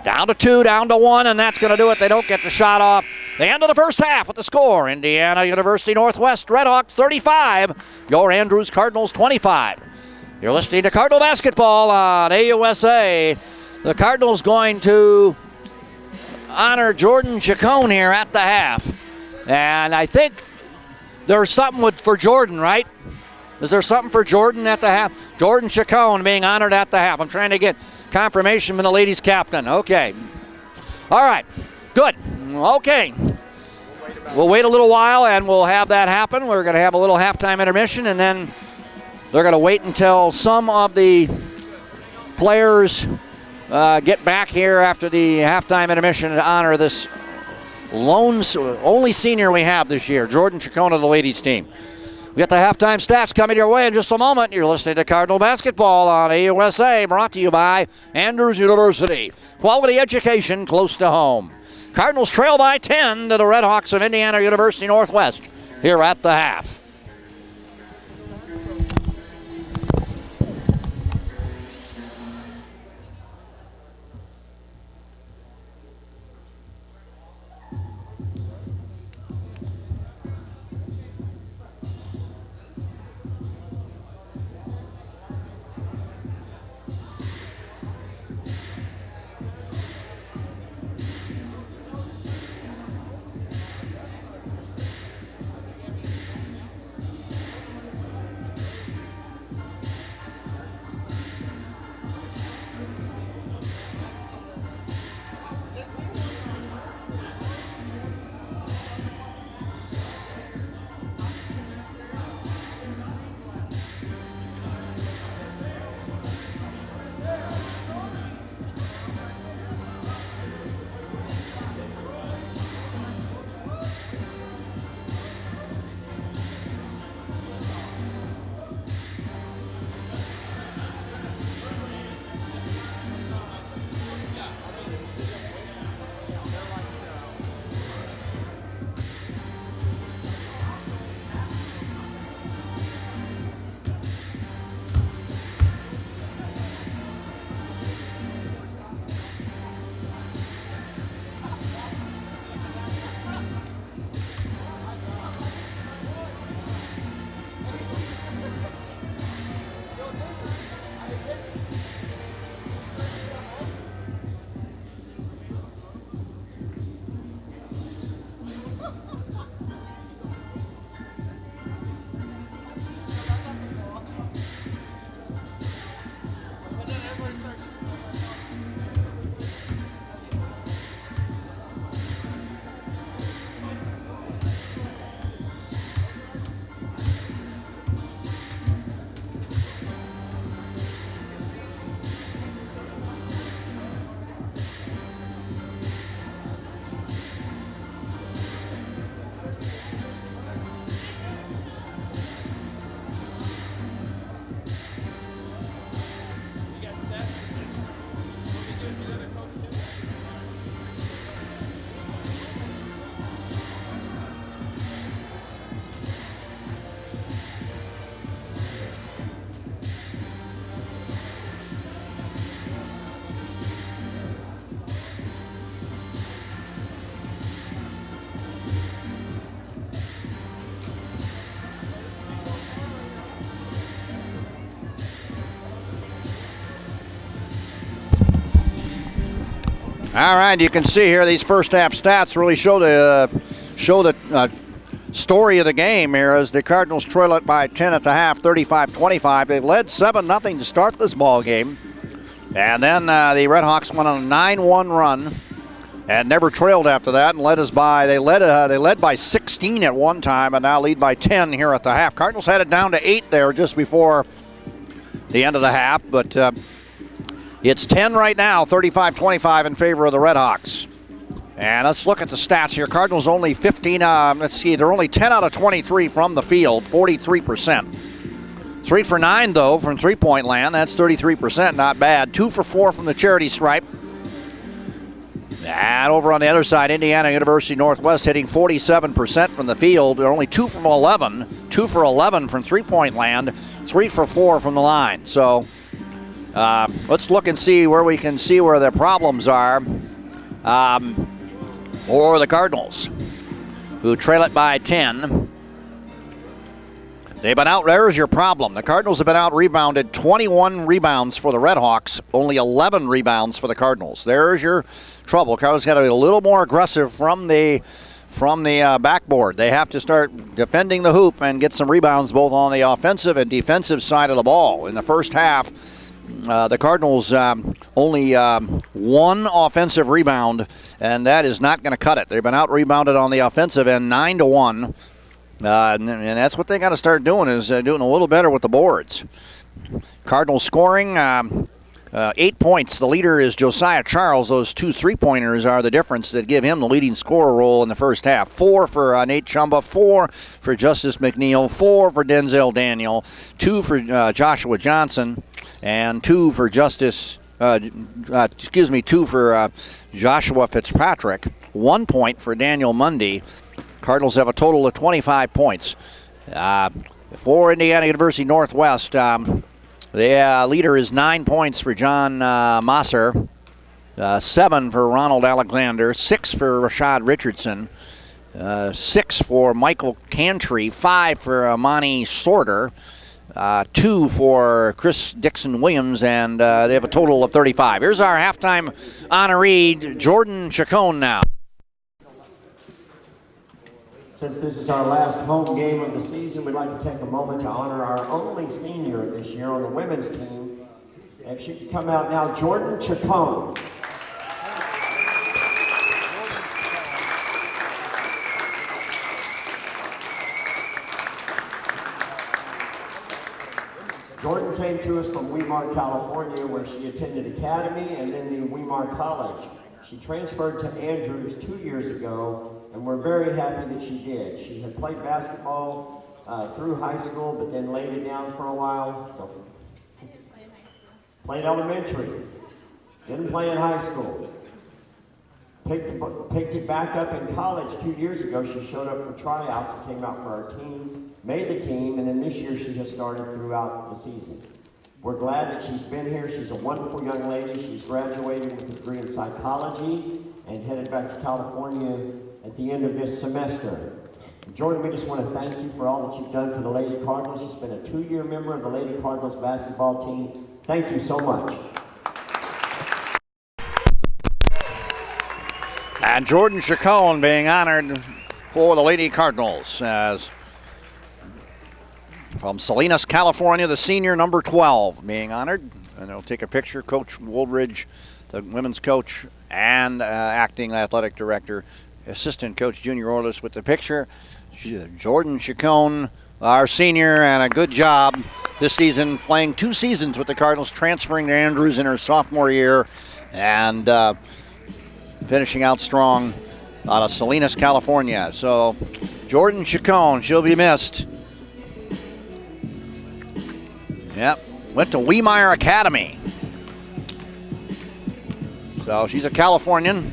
Down to 2, down to 1, and that's going to do it. They don't get the shot off. The end of the first half with the score. Indiana University Northwest Redhawks 35. Your Andrews Cardinals 25. You're listening to Cardinal Basketball on AUSA. The Cardinals going to honor Jordan Chacon here at the half. And I think there's something for Jordan, right? Is there something for Jordan at the half? Jordan Chacon being honored at the half. I'm trying to get confirmation from the ladies' captain. Okay. All right. Good. Okay. We'll wait a little while and we'll have that happen. We're going to have a little halftime intermission, and then they're going to wait until some of the players get back here after the halftime intermission to honor this only senior we have this year, Jordan Chacon of the ladies' team. We got the halftime stats coming your way in just a moment. You're listening to Cardinal Basketball on AUSA, brought to you by Andrews University. Quality education close to home. Cardinals trail by 10 to the Redhawks of Indiana University Northwest here at the half. All right, you can see here these first half stats really show the story of the game here as the Cardinals trail it by 10 at the half, 35-25. They led 7-0 to start this ball game. And then the Redhawks went on a 9-1 run and never trailed after that and they led by 16 at one time and now lead by 10 here at the half. Cardinals had it down to 8 there just before the end of the half, but it's 10 right now, 35-25 in favor of the Redhawks. And let's look at the stats here. Cardinals only 15, they're only 10 out of 23 from the field, 43%. 3 for 9, though, from three-point land. That's 33%, not bad. 2 for 4 from the charity stripe. And over on the other side, Indiana University Northwest hitting 47% from the field. They're only 2 from 11. 2 for 11 from three-point land. 3 for 4 from the line. So let's look and see where we can see where the problems are for the Cardinals, who trail it by 10. They've been out. There's your problem. The Cardinals have been out rebounded. 21 rebounds for the Redhawks, only 11 rebounds for the Cardinals. There's your trouble. Cardinals got to be a little more aggressive from the backboard. They have to start defending the hoop and get some rebounds both on the offensive and defensive side of the ball. In the first half, the Cardinals only one offensive rebound, and that is not going to cut it. They've been out rebounded on the offensive end 9-1. And that's what they got to start doing, is doing a little better with the boards. Cardinals scoring 8 points. The leader is Josiah Charles. Those 2 3-pointers are the difference that give him the leading scorer role in the first half. 4 for Nate Chumba, 4 for Justice McNeil, 4 for Denzel Daniel, 2 for Joshua Johnson, and 2 for 2 for Joshua Fitzpatrick. 1 point for Daniel Mundy. Cardinals have a total of 25 points. For Indiana University Northwest, the leader is 9 points for John Mosser, 7 for Ronald Alexander, 6 for Rashad Richardson, 6 for Michael Cantry, 5 for Amani Sorter, 2 for Chris Dixon-Williams, and they have a total of 35. Here's our halftime honoree, Jordan Chacon now. Since this is our last home game of the season, we'd like to take a moment to honor our only senior this year on the women's team. If she could come out now, Jordan Chacon. Jordan came to us from Weimar, California, where she attended academy and then the Weimar College. She transferred to Andrews 2 years ago, and we're very happy that she did. She had played basketball through high school, but then laid it down for a while. So, played elementary, didn't play in high school. Picked it back up in college 2 years ago. She showed up for tryouts and came out for our team, made the team, and then this year she has started throughout the season. We're glad that she's been here. She's a wonderful young lady. She's graduating with a degree in psychology and headed back to California at the end of this semester. Jordan, we just want to thank you for all that you've done for the Lady Cardinals. She's been a 2-year member of the Lady Cardinals basketball team. Thank you so much. And Jordan Chacon being honored for the Lady Cardinals as from Salinas, California, the senior number 12 being honored. And they'll take a picture. Coach Woolridge, the women's coach, and acting athletic director, assistant coach Junior Orlis with the picture. Jordan Chacon, our senior, and a good job this season, playing 2 seasons with the Cardinals, transferring to Andrews in her sophomore year, and finishing out strong out of Salinas, California. So Jordan Chacon, she'll be missed. Yep, went to Weimar Academy. So she's a Californian,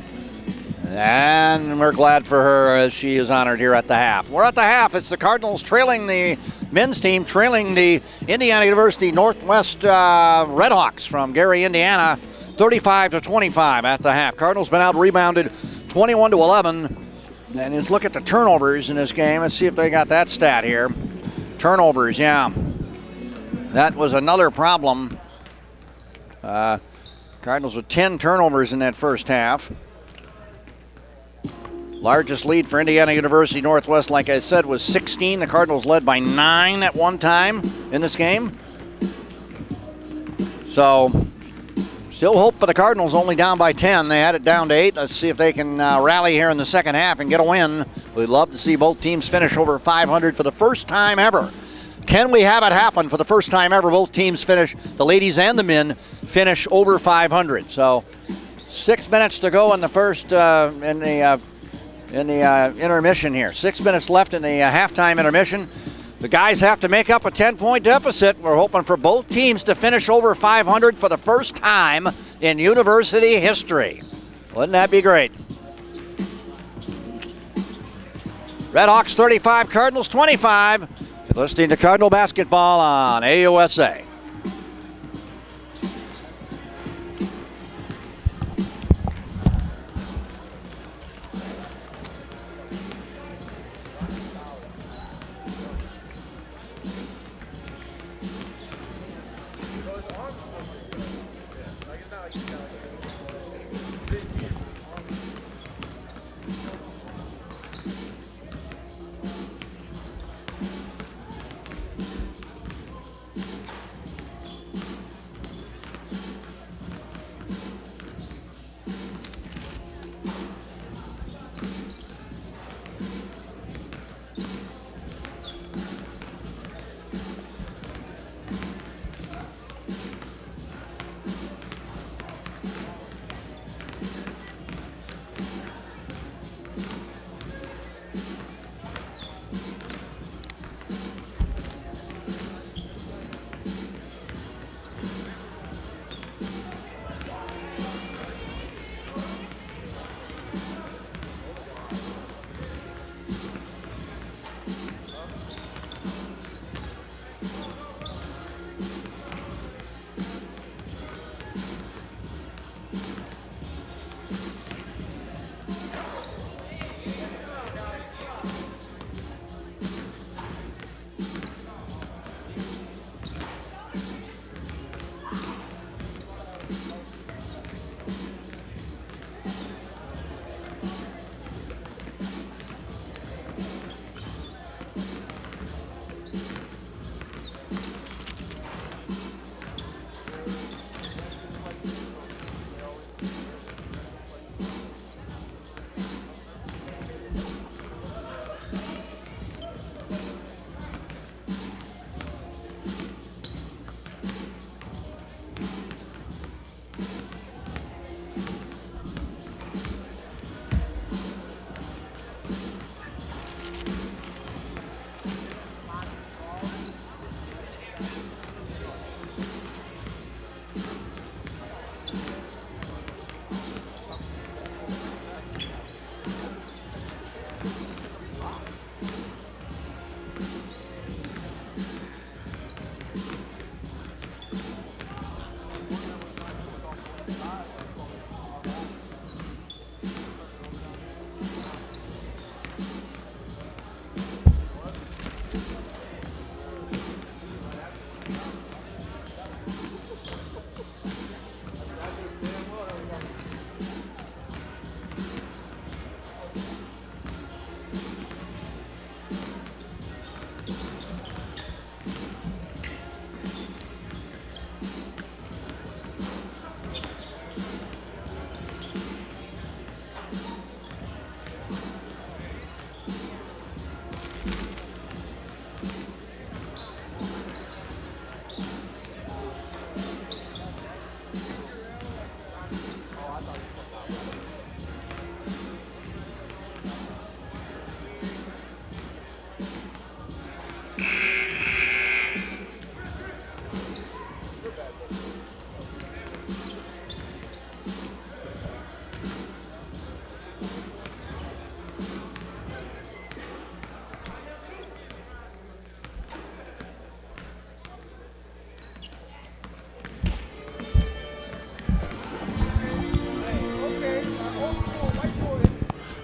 and we're glad for her as she is honored here at the half. We're at the half. It's the Cardinals trailing the men's team, trailing the Indiana University Northwest Redhawks from Gary, Indiana, 35-25 at the half. Cardinals been out rebounded 21-11. And let's look at the turnovers in this game. Let's see if they got that stat here. Turnovers, yeah. That was another problem. Cardinals with 10 turnovers in that first half. Largest lead for Indiana University Northwest, like I said, was 16. The Cardinals led by 9 at one time in this game. So, still hope for the Cardinals, only down by 10. They had it down to 8. Let's see if they can rally here in the second half and get a win. We'd love to see both teams finish over 500 for the first time ever. Can we have it happen for the first time ever? Both teams finish, the ladies and the men, finish over 500. So 6 minutes to go in the first, in the intermission here. 6 minutes left in the halftime intermission. The guys have to make up a 10-point deficit. We're hoping for both teams to finish over 500 for the first time in university history. Wouldn't that be great? Redhawks 35, Cardinals 25. You're listening to Cardinal Basketball on AUSA.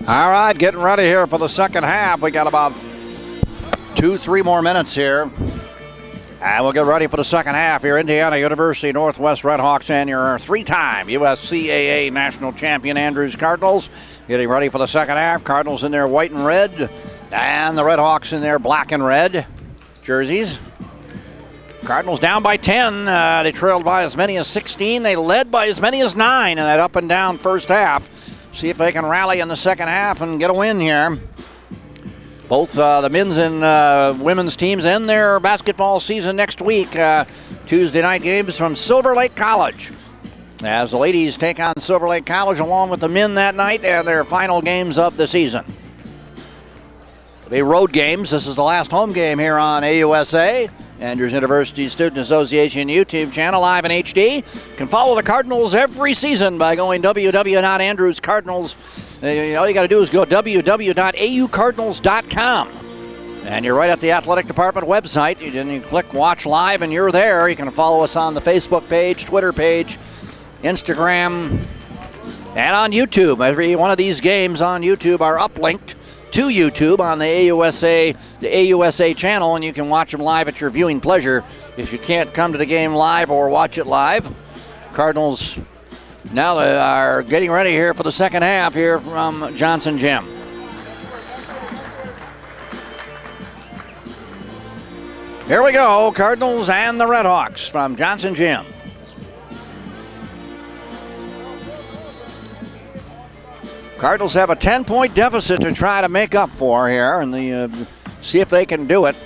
All right, getting ready here for the second half. We got about 2-3 more minutes here. And we'll get ready for the second half here. Indiana University Northwest Redhawks and your three-time USCAA national champion Andrews Cardinals getting ready for the second half. Cardinals in their white and red, and the Redhawks in their black and red jerseys. Cardinals down by 10. They trailed by as many as 16. They led by as many as 9 in that up and down first half. See if they can rally in the second half and get a win here. Both the men's and women's teams end their basketball season next week. Tuesday night games from Silver Lake College, as the ladies take on Silver Lake College along with the men that night and their final games of the season. The road games, this is the last home game here on AUSA, Andrews University Student Association YouTube channel, live in HD. You can follow the Cardinals every season by going www.andrewscardinals.com. All you got to do is go www.aucardinals.com. And you're right at the athletic department website. You click watch live and you're there. You can follow us on the Facebook page, Twitter page, Instagram, and on YouTube. Every one of these games on YouTube are uplinked to YouTube on the AUSA channel, and you can watch them live at your viewing pleasure. If you can't come to the game live or watch it live, Cardinals now they are getting ready here for the second half here from Johnson Gym. Here we go, Cardinals and the Redhawks from Johnson Gym. Cardinals have a 10-point deficit to try to make up for here, and see if they can do it.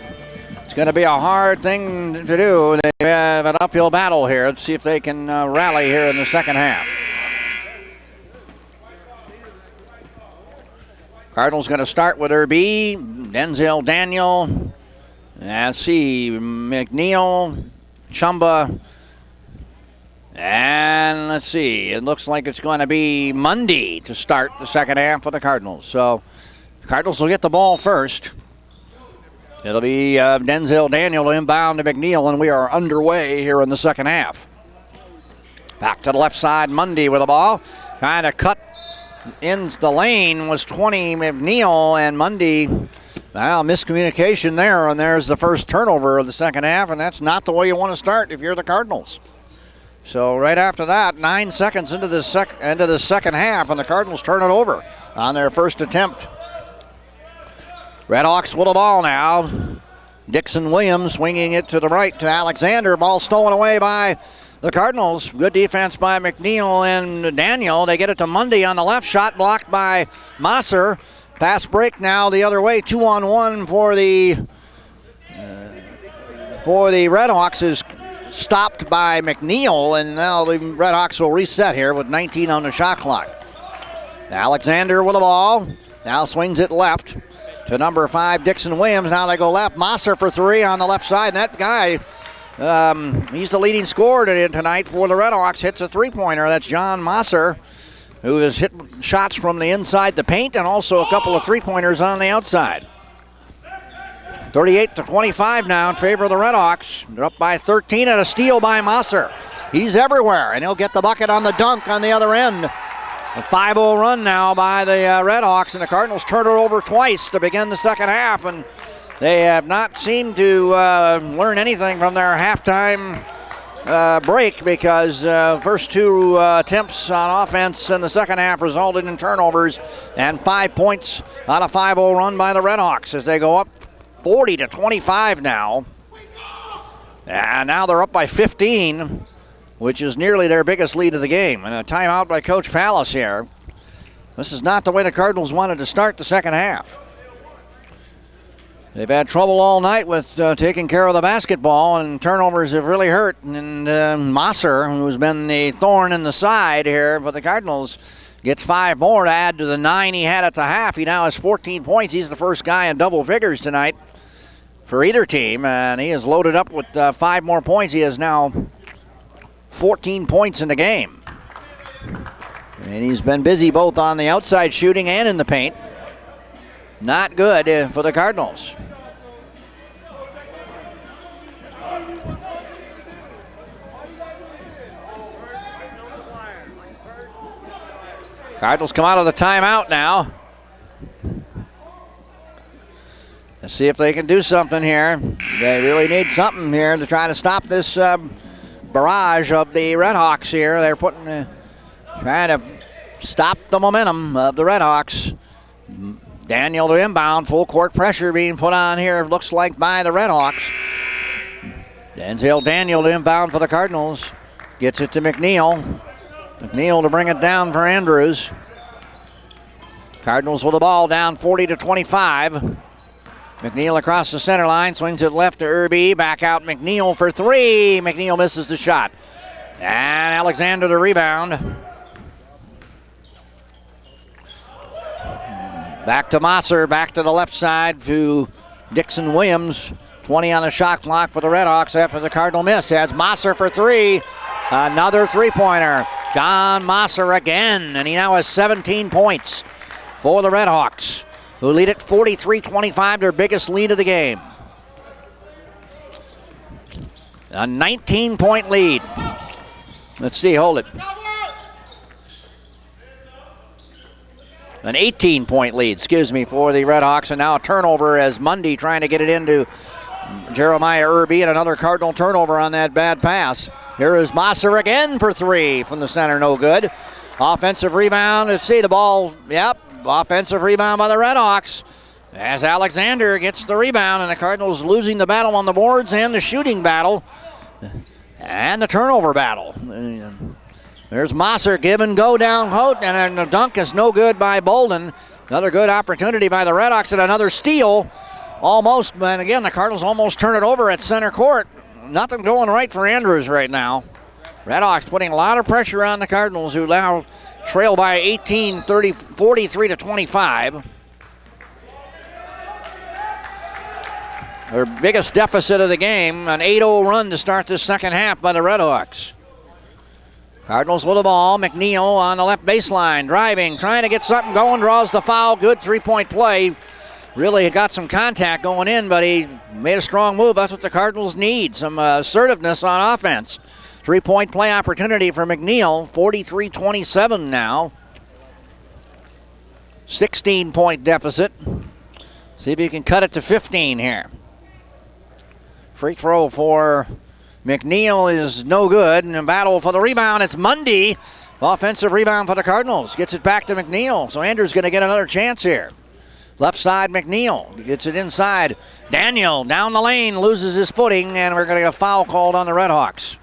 It's going to be a hard thing to do. They have an uphill battle here. Let's see if they can rally here in the second half. Cardinals going to start with Irby, Denzel Daniel, let's see, McNeil, Chumba, and let's see, it looks like it's going to be Mundy to start the second half for the Cardinals. So Cardinals will get the ball first. It'll be Denzel Daniel inbound to McNeil, and we are underway here in the second half. Back to the left side, Mundy with the ball. Kind of cut in the lane was 20 McNeil, and Mundy, well, miscommunication there, and there's the first turnover of the second half, and that's not the way you want to start if you're the Cardinals. So right after that, 9 seconds into the second half, and the Cardinals turn it over on their first attempt. Redhawks with the ball now. Dixon Williams swinging it to the right to Alexander. Ball stolen away by the Cardinals. Good defense by McNeil and Daniel. They get it to Mundy on the left. Shot blocked by Mosser. Fast break now the other way. 2-on-1 for the Redhawks is stopped by McNeil, and now the Redhawks will reset here with 19 on the shot clock. Alexander with the ball. Now swings it left to number 5, Dixon Williams. Now they go left. Mosser for 3 on the left side. And that guy, he's the leading scorer tonight for the Redhawks. Hits a three-pointer. That's John Mosser, who has hit shots from the inside the paint and also a couple of three-pointers on the outside. 38-25 now in favor of the Redhawks. They're up by 13 and a steal by Mosser. He's everywhere, and he'll get the bucket on the dunk on the other end. A 5-0 run now by the Redhawks, and the Cardinals turn it over twice to begin the second half, and they have not seemed to learn anything from their halftime break, because first two attempts on offense in the second half resulted in turnovers, and 5 points on a 5-0 run by the Redhawks as they go up 40-25 now. And now they're up by 15, which is nearly their biggest lead of the game. And a timeout by Coach Pallas here. This is not the way the Cardinals wanted to start the second half. They've had trouble all night with taking care of the basketball, and turnovers have really hurt. And Mosser, who's been the thorn in the side here for the Cardinals, gets 5 more to add to the 9 he had at the half. He now has 14 points. He's the first guy in double figures tonight for either team, and he is loaded up with 5 more points. He has now 14 points in the game. And he's been busy both on the outside shooting and in the paint. Not good for the Cardinals. Cardinals come out of the timeout now. Let's see if they can do something here. They really need something here to try to stop this barrage of the Redhawks here. They're trying to stop the momentum of the Redhawks. Daniel to inbound, full court pressure being put on here, looks like by the Redhawks. Denzel Daniel to inbound for the Cardinals. Gets it to McNeil. McNeil to bring it down for Andrews. Cardinals with the ball down 40-25. McNeil across the center line, swings it left to Irby, back out McNeil for three. McNeil misses the shot. And Alexander the rebound. Back to Mosser, back to the left side to Dixon Williams. 20 on the shot clock for the Redhawks after the Cardinal miss. Adds Mosser for three. Another three-pointer. John Mosser again, and he now has 17 points for the Redhawks, who lead at 43-25, their biggest lead of the game. A 19-point lead. Let's see, hold it. An 18-point lead, for the Redhawks, and now a turnover as Mundy trying to get it into Jeremiah Irby, and another Cardinal turnover on that bad pass. Here is Mosser again for three from the center, no good. Offensive rebound, let's see the ball, offensive rebound by the Redhawks as Alexander gets the rebound, and the Cardinals losing the battle on the boards and the shooting battle and the turnover battle. There's Mosser, give and go down Holt, and the dunk is no good by Bolden. Another good opportunity by the Redhawks and another steal. Almost, and again, the Cardinals almost turn it over at center court. Nothing going right for Andrews right now. Redhawks putting a lot of pressure on the Cardinals, who now trail by 18, 30, 43-25. Their biggest deficit of the game, an 8-0 run to start this second half by the Redhawks. Cardinals with the ball. McNeil on the left baseline, driving, trying to get something going, draws the foul. Good three-point play. Really got some contact going in, but he made a strong move. That's what the Cardinals need, some assertiveness on offense. Three-point play opportunity for McNeil, 43-27 now. 16-point deficit. See if you can cut it to 15 here. Free throw for McNeil is no good. In a battle for the rebound, it's Mundy. Offensive rebound for the Cardinals. Gets it back to McNeil. So Andrews going to get another chance here. Left side, McNeil gets it inside. Daniel down the lane, loses his footing, and we're going to get a foul called on the Redhawks.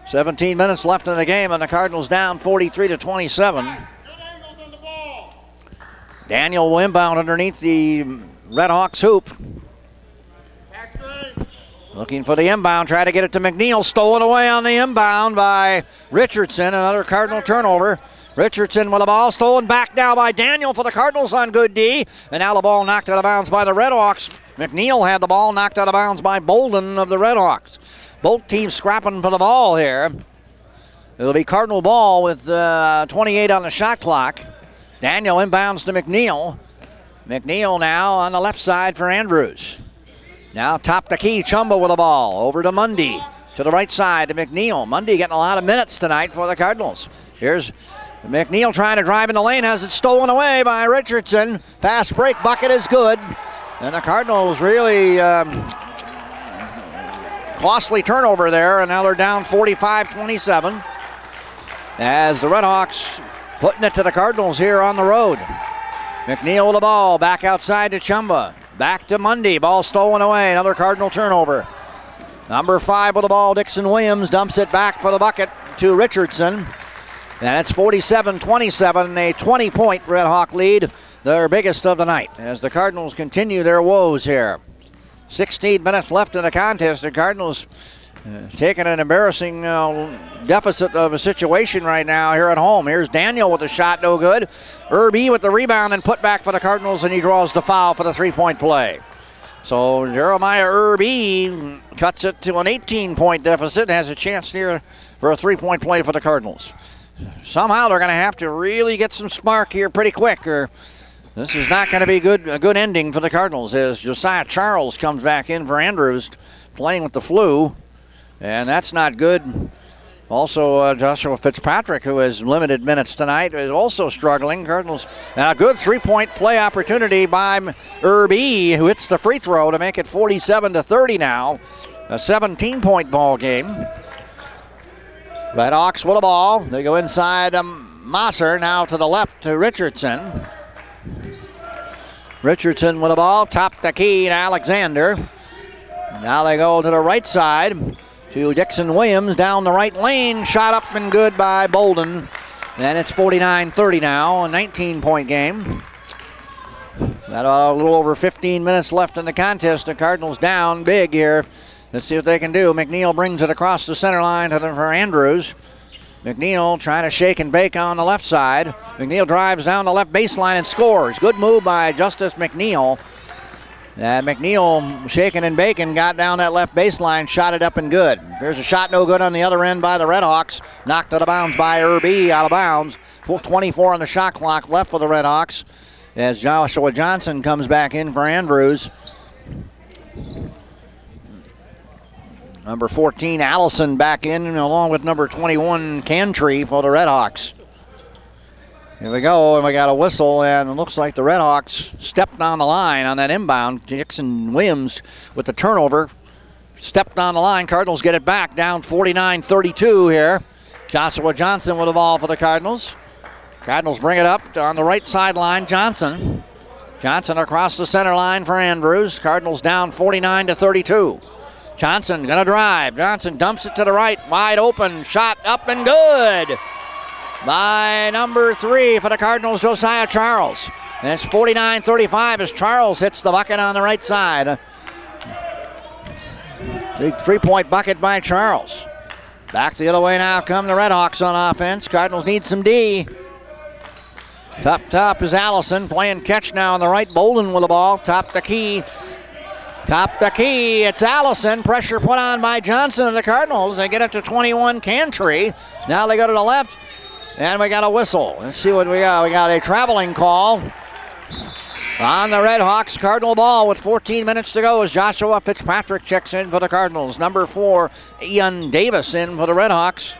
17 minutes left in the game, and the Cardinals down 43-27. Daniel will inbound underneath the Redhawks hoop. Looking for the inbound, try to get it to McNeil. Stolen away on the inbound by Richardson. Another Cardinal turnover. Richardson with the ball, stolen back now by Daniel for the Cardinals on good D. And now the ball knocked out of bounds by the Redhawks. McNeil had the ball knocked out of bounds by Bolden of the Redhawks. Both teams scrapping for the ball here. It'll be Cardinal ball with 28 on the shot clock. Daniel inbounds to McNeil. McNeil now on the left side for Andrews. Now top the key, Chumba with the ball. Over to Mundy. To the right side to McNeil. Mundy getting a lot of minutes tonight for the Cardinals. Here's McNeil trying to drive in the lane, has it stolen away by Richardson. Fast break bucket is good. And the Cardinals really costly turnover there, and now they're down 45-27. As the Redhawks putting it to the Cardinals here on the road. McNeil with the ball, back outside to Chumba. Back to Mundy, ball stolen away, another Cardinal turnover. Number 5 with the ball, Dixon Williams, dumps it back for the bucket to Richardson. And it's 47-27, a 20-point Redhawk lead, their biggest of the night, as the Cardinals continue their woes here. 16 minutes left in the contest. The Cardinals taking an embarrassing deficit of a situation right now here at home. Here's Daniel with the shot, no good. Irby with the rebound and put back for the Cardinals, and he draws the foul for the three-point play. So Jeremiah Irby cuts it to an 18-point deficit and has a chance here for a three-point play for the Cardinals. Somehow they're going to have to really get some spark here pretty quick, or this is not going to be a good ending for the Cardinals, as Josiah Charles comes back in for Andrews, playing with the flu, and that's not good. Also, Joshua Fitzpatrick, who has limited minutes tonight, is also struggling. Cardinals, now a good three-point play opportunity by Irby, who hits the free throw to make it 47-30 now. A 17-point ball game. Redhawks with the ball. They go inside Mosser, now to the left to Richardson. Richardson with the ball, top the key to Alexander. Now they go to the right side to Dixon Williams down the right lane. Shot up and good by Bolden. And it's 49-30 now, a 19-point game. Got a little over 15 minutes left in the contest. The Cardinals down big here. Let's see what they can do. McNeil brings it across the center line for Andrews. McNeil trying to shake and bake on the left side. McNeil drives down the left baseline and scores. Good move by Justice McNeil. And McNeil shaking and baking, got down that left baseline, shot it up and good. There's a shot no good on the other end by the Redhawks. Knocked out of bounds by Irby, out of bounds. 24 on the shot clock left for the Redhawks as Joshua Johnson comes back in for Andrews. Number 14, Allison, back in along with number 21, Cantry for the Redhawks. Here we go, and we got a whistle, and it looks like the Redhawks stepped on the line on that inbound. Dixon Williams with the turnover. Stepped on the line. Cardinals get it back, down 49-32 here. Joshua Johnson with the ball for the Cardinals. Cardinals bring it up on the right sideline. Johnson. Johnson across the center line for Andrews. Cardinals down 49-32. Johnson gonna drive. Johnson dumps it to the right. Wide open. Shot up and good by number 3 for the Cardinals, Josiah Charles. And it's 49-35 as Charles hits the bucket on the right side. Big 3-point bucket by Charles. Back the other way now come the Redhawks on offense. Cardinals need some D. Top is Allison playing catch now on the right. Bolden with the ball. Top the key. It's Allison. Pressure put on by Johnson of the Cardinals. They get up to 21, Cantry. Now they go to the left. And we got a whistle. Let's see what we got. We got a traveling call on the Redhawks. Cardinal ball with 14 minutes to go as Joshua Fitzpatrick checks in for the Cardinals. Number 4, Ian Davis in for the Redhawks.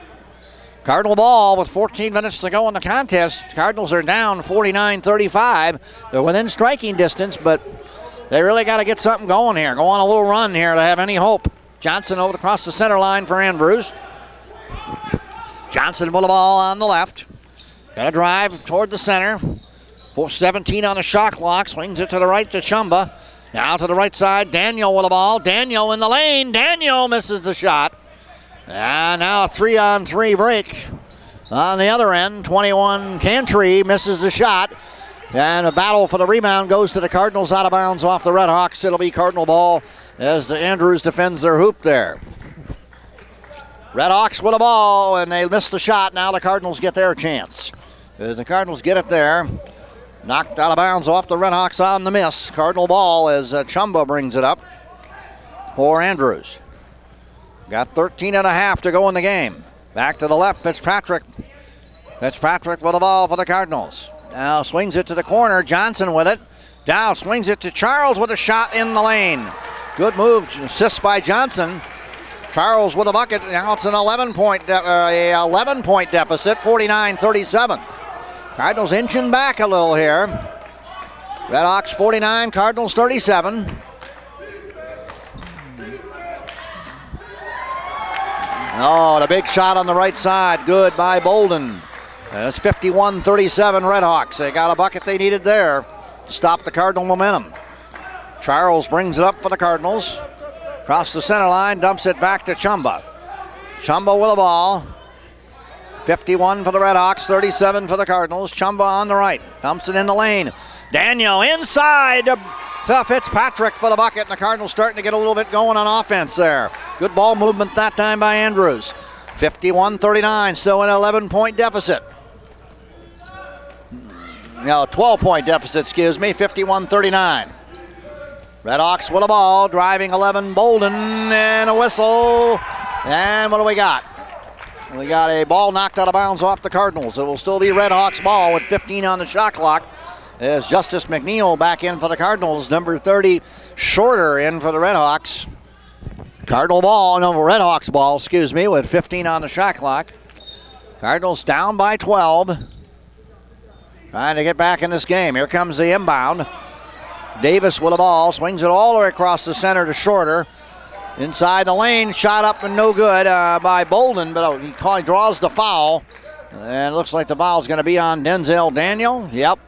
Cardinal ball with 14 minutes to go in the contest. Cardinals are down 49-35. They're within striking distance, but they really got to get something going here. Go on a little run here to have any hope. Johnson over across the center line for Andrews. Johnson with the ball on the left. Got to drive toward the center. 4:17 on the shot clock. Swings it to the right to Chumba. Now to the right side. Daniel with the ball. Daniel in the lane. Daniel misses the shot. And now a 3-on-3 break. On the other end, 21 Cantry misses the shot. And a battle for the rebound goes to the Cardinals out of bounds off the Redhawks. It'll be Cardinal ball as the Andrews defends their hoop there. Redhawks with the ball, and they miss the shot. Now the Cardinals get their chance. As the Cardinals get it there. Knocked out of bounds off the Redhawks on the miss. Cardinal ball as Chumba brings it up for Andrews. Got 13 and a half to go in the game. Back to the left, Fitzpatrick. Fitzpatrick with the ball for the Cardinals. Now swings it to the corner. Johnson with it. Dow swings it to Charles with a shot in the lane. Good move, assist by Johnson. Charles with a bucket. Now it's an 11-point deficit, 49-37. Cardinals inching back a little here. Redhawks 49, Cardinals 37. Oh, the big shot on the right side. Good by Bolden. That's 51-37 Redhawks. They got a bucket they needed there to stop the Cardinal momentum. Charles brings it up for the Cardinals. Across the center line, dumps it back to Chumba. Chumba with the ball. 51 for the Redhawks, 37 for the Cardinals. Chumba on the right, dumps it in the lane. Daniel inside to Fitzpatrick for the bucket, and the Cardinals starting to get a little bit going on offense there. Good ball movement that time by Andrews. 51-39, still an 11-point deficit. No, 12-point deficit, 51-39. Redhawks with the ball, driving 11, Bolden, and a whistle. And what do we got? We got a ball knocked out of bounds off the Cardinals. It will still be Redhawks ball with 15 on the shot clock. As Justice McNeil back in for the Cardinals. Number 30, Shorter in for the Redhawks. Cardinal ball, no, Redhawks ball, excuse me, with 15 on the shot clock. Cardinals down by 12. Trying to get back in this game. Here comes the inbound. Davis with the ball, swings it all the way across the center to Shorter. Inside the lane, shot up and no good by Bolden, but he draws the foul. And it looks like the foul's going to be on Denzel Daniel. Yep.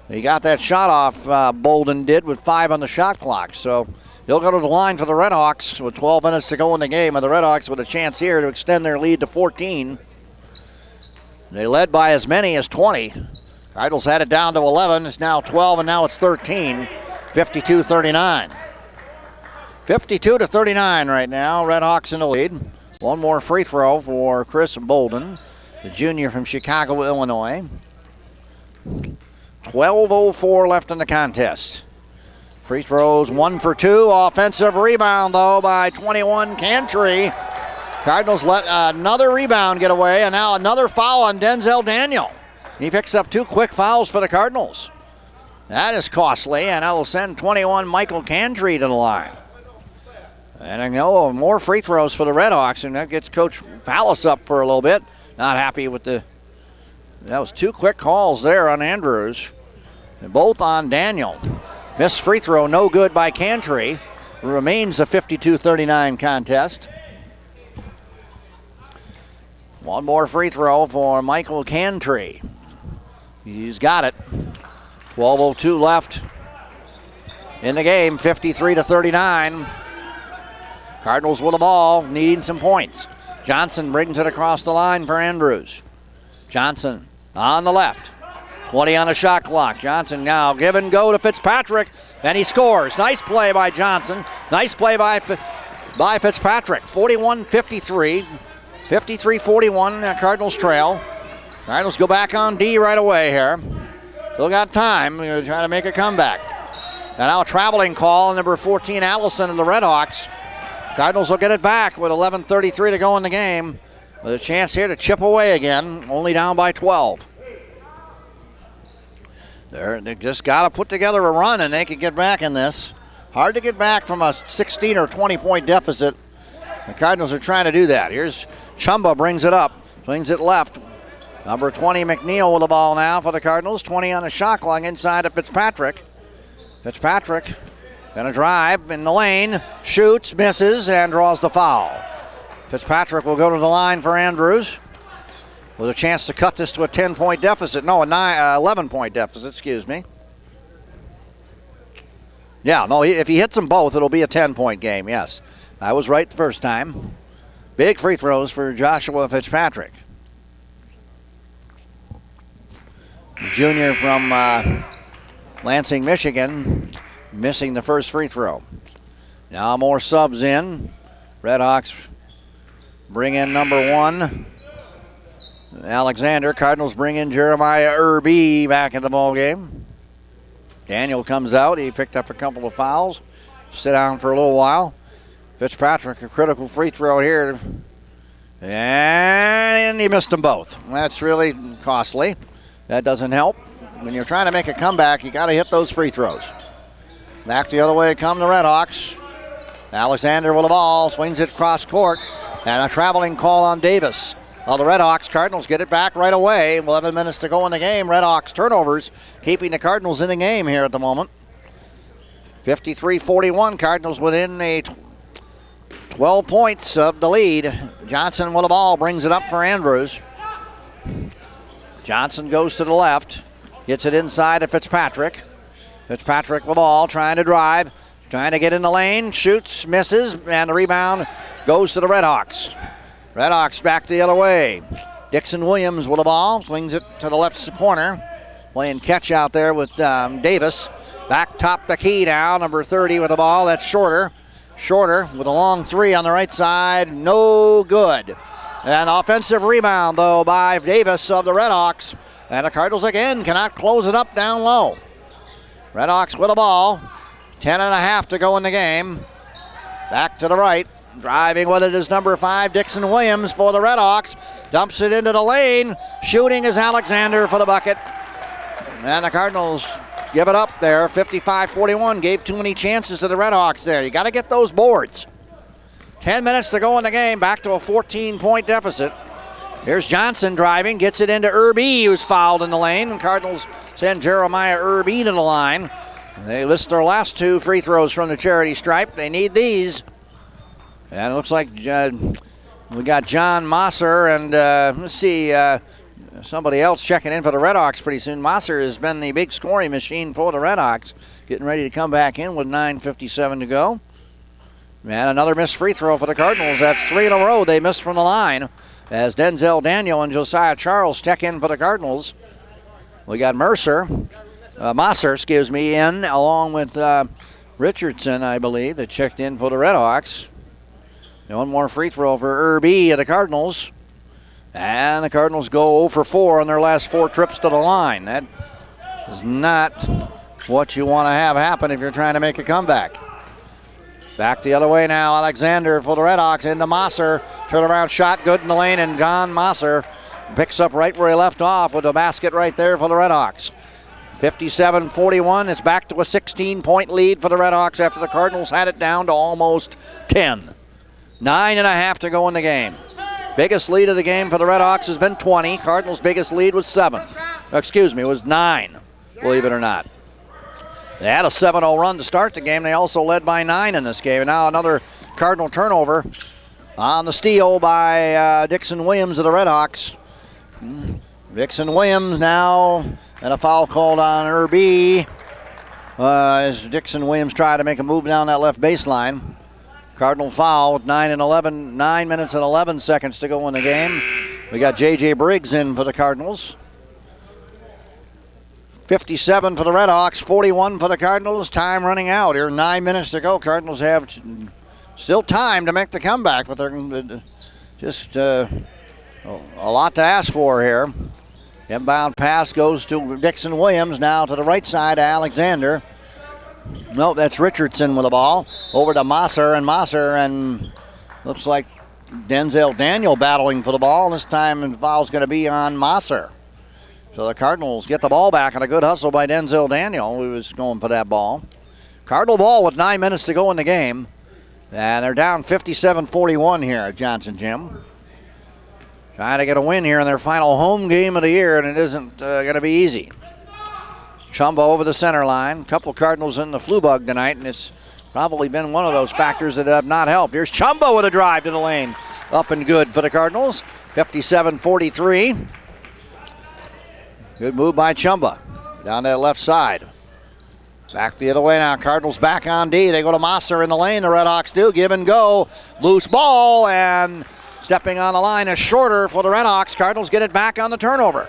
He got that shot off, Bolden did, with 5 on the shot clock. So he'll go to the line for the Redhawks with 12 minutes to go in the game. And the Redhawks with a chance here to extend their lead to 14. They led by as many as 20. Cardinals had it down to 11. It's now 12, and now it's 13. 52-39. 52-39 right now. Redhawks in the lead. One more free throw for Chris Bolden, the junior from Chicago, Illinois. 12:04 left in the contest. Free throws 1 for 2. Offensive rebound, though, by 21 Cantry. Cardinals let another rebound get away, and now another foul on Denzel Daniel. He picks up 2 quick fouls for the Cardinals. That is costly, and that will send 21 Michael Cantry to the line. And I know more free throws for the Redhawks, and that gets Coach Palace up for a little bit. Not happy with that was 2 quick calls there on Andrews, and both on Daniel. Missed free throw, no good by Cantry. Remains a 52-39 contest. One more free throw for Michael Cantry. He's got it. 12:02 left in the game, 53-39. Cardinals with the ball, needing some points. Johnson brings it across the line for Andrews. Johnson on the left. 20 on the shot clock. Johnson now give and go to Fitzpatrick, and he scores. Nice play by Johnson. Nice play by Fitzpatrick. 41-53. 53-41, Cardinals trail. Cardinals go back on D right away here. Still got time. We're trying to make a comeback. And now a traveling call, number 14, Allison of the Redhawks. Cardinals will get it back with 11:33 to go in the game. With a chance here to chip away again, only down by 12. They just got to put together a run and they can get back in this. Hard to get back from a 16 or 20 point deficit. The Cardinals are trying to do that. Here's Chumba, brings it up, swings it left. Number 20, McNeil with the ball now for the Cardinals. 20 on the shot clock inside to Fitzpatrick. Fitzpatrick gonna drive in the lane, shoots, misses, and draws the foul. Fitzpatrick will go to the line for Andrews with a chance to cut this to a 10-point deficit. No, a 11-point deficit, excuse me. Yeah, no, if he hits them both, it'll be a 10-point game, yes. I was right the first time. Big free throws for Joshua Fitzpatrick. Junior from Lansing, Michigan, missing the first free throw. Now more subs in. Redhawks bring in number 1, Alexander. Cardinals bring in Jeremiah Irby back in the ball game. Daniel comes out. He picked up a couple of fouls. Sit down for a little while. Fitzpatrick, a critical free throw here. And he missed them both. That's really costly. That doesn't help. When you're trying to make a comeback, you got to hit those free throws. Back the other way come the Redhawks. Alexander with the ball, swings it cross court. And a traveling call on Davis. Well, the Redhawks, Cardinals get it back right away. 11 minutes to go in the game. Redhawks turnovers, keeping the Cardinals in the game here at the moment. 53-41, Cardinals within a 12 points of the lead. Johnson with the ball, brings it up for Andrews. Johnson goes to the left, gets it inside to Fitzpatrick. Fitzpatrick with the ball, trying to drive, trying to get in the lane, shoots, misses, and the rebound goes to the Redhawks. Redhawks back the other way. Dixon Williams with the ball, swings it to the left corner. Playing catch out there with Davis. Back top the key now, number 30 with the ball, that's Shorter. Shorter with a long 3 on the right side, no good. An offensive rebound, though, by Davis of the Redhawks. And the Cardinals again cannot close it up down low. Redhawks with the ball. 10.5 to go in the game. Back to the right. Driving with it is number 5, Dixon Williams for the Redhawks. Dumps it into the lane. Shooting is Alexander for the bucket. And the Cardinals give it up there. 55-41, gave too many chances to the Redhawks there. You got to get those boards. 10 minutes to go in the game, back to a 14-point deficit. Here's Johnson driving, gets it into Irby, who's fouled in the lane. The Cardinals send Jeremiah Irby to the line. They list their last 2 free throws from the charity stripe. They need these. And it looks like we got John Mosser and let's see, somebody else checking in for the Redhawks pretty soon. Mosser has been the big scoring machine for the Redhawks, getting ready to come back in with 9:57 to go. And another missed free throw for the Cardinals. That's 3 in a row they missed from the line as Denzel Daniel and Josiah Charles check in for the Cardinals. We got Mosser, in along with Richardson, I believe, that checked in for the Redhawks. One more free throw for Irby of the Cardinals. And the Cardinals go 0 for 4 on their last 4 trips to the line. That is not what you want to have happen if you're trying to make a comeback. Back the other way now, Alexander for the Redhawks into Mosser. Turnaround shot good in the lane, and John Mosser picks up right where he left off with a basket right there for the Redhawks. 57-41, it's back to a 16-point lead for the Redhawks after the Cardinals had it down to almost 10. 9.5 to go in the game. Biggest lead of the game for the Redhawks has been 20. Cardinals' biggest lead was 9, believe it or not. They had a 7-0 run to start the game. They also led by 9 in this game. And now another Cardinal turnover on the steal by Dixon Williams of the Redhawks. Dixon Williams now, and a foul called on Irby as Dixon Williams tried to make a move down that left baseline. Cardinal foul with 9 minutes and 11 seconds to go in the game. We got J.J. Briggs in for the Cardinals. 57 for the Redhawks, 41 for the Cardinals. Time running out here, 9 minutes to go. Cardinals have still time to make the comeback, but they're just a lot to ask for here. Inbound pass goes to Dixon Williams, now to the right side to Alexander. No, that's Richardson with the ball. Over to Mosser, and looks like Denzel Daniel battling for the ball. This time the foul's going to be on Mosser. So the Cardinals get the ball back, and a good hustle by Denzel Daniel, who was going for that ball. Cardinal ball with 9 minutes to go in the game. And they're down 57-41 here at Johnson Gym. Trying to get a win here in their final home game of the year, and it isn't going to be easy. Chumba over the center line. A couple Cardinals in the flu bug tonight, and it's probably been one of those factors that have not helped. Here's Chumba with a drive to the lane. Up and good for the Cardinals. 57-43. Good move by Chumba. Down that left side. Back the other way now. Cardinals back on D. They go to Mosser in the lane. The Redhawks do. Give and go. Loose ball, and stepping on the line is Shorter for the Redhawks. Cardinals get it back on the turnover.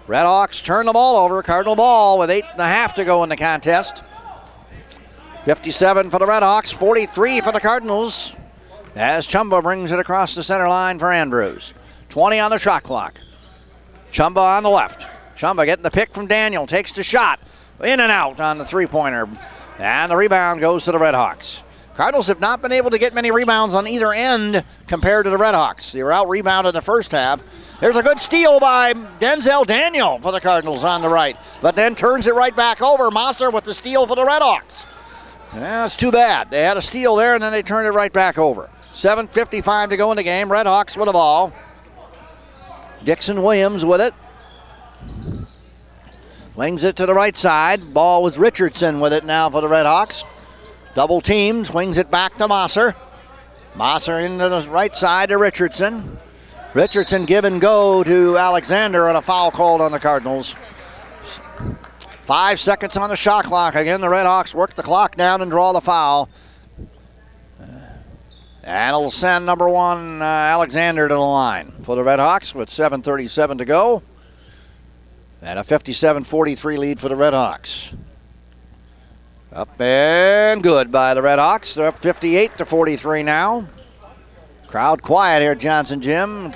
Redhawks turn the ball over. Cardinal ball with 8.5 to go in the contest. 57 for the Redhawks, 43 for the Cardinals, as Chumba brings it across the center line for Andrews. 20 on the shot clock. Chumba on the left. Chumba getting the pick from Daniel. Takes the shot. In and out on the three-pointer. And the rebound goes to the Redhawks. Cardinals have not been able to get many rebounds on either end compared to the Redhawks. They were out-rebounded in the first half. There's a good steal by Denzel Daniel for the Cardinals on the right, but then turns it right back over. Mosser with the steal for the Redhawks. Yeah, it's too bad. They had a steal there, and then they turned it right back over. 7:55 to go in the game. Redhawks with the ball. Dixon Williams with it. Flings it to the right side. Ball with Richardson with it now for the Redhawks. Double team, swings it back to Mosser. Mosser into the right side to Richardson. Richardson give and go to Alexander, and a foul called on the Cardinals. 5 seconds on the shot clock. Again, the Redhawks work the clock down and draw the foul. And it'll send number one Alexander to the line for the Redhawks with 7:37 to go. And a 57-43 lead for the Redhawks. Up and good by the Redhawks. They're up 58-43 now. Crowd quiet here at Johnson Gym.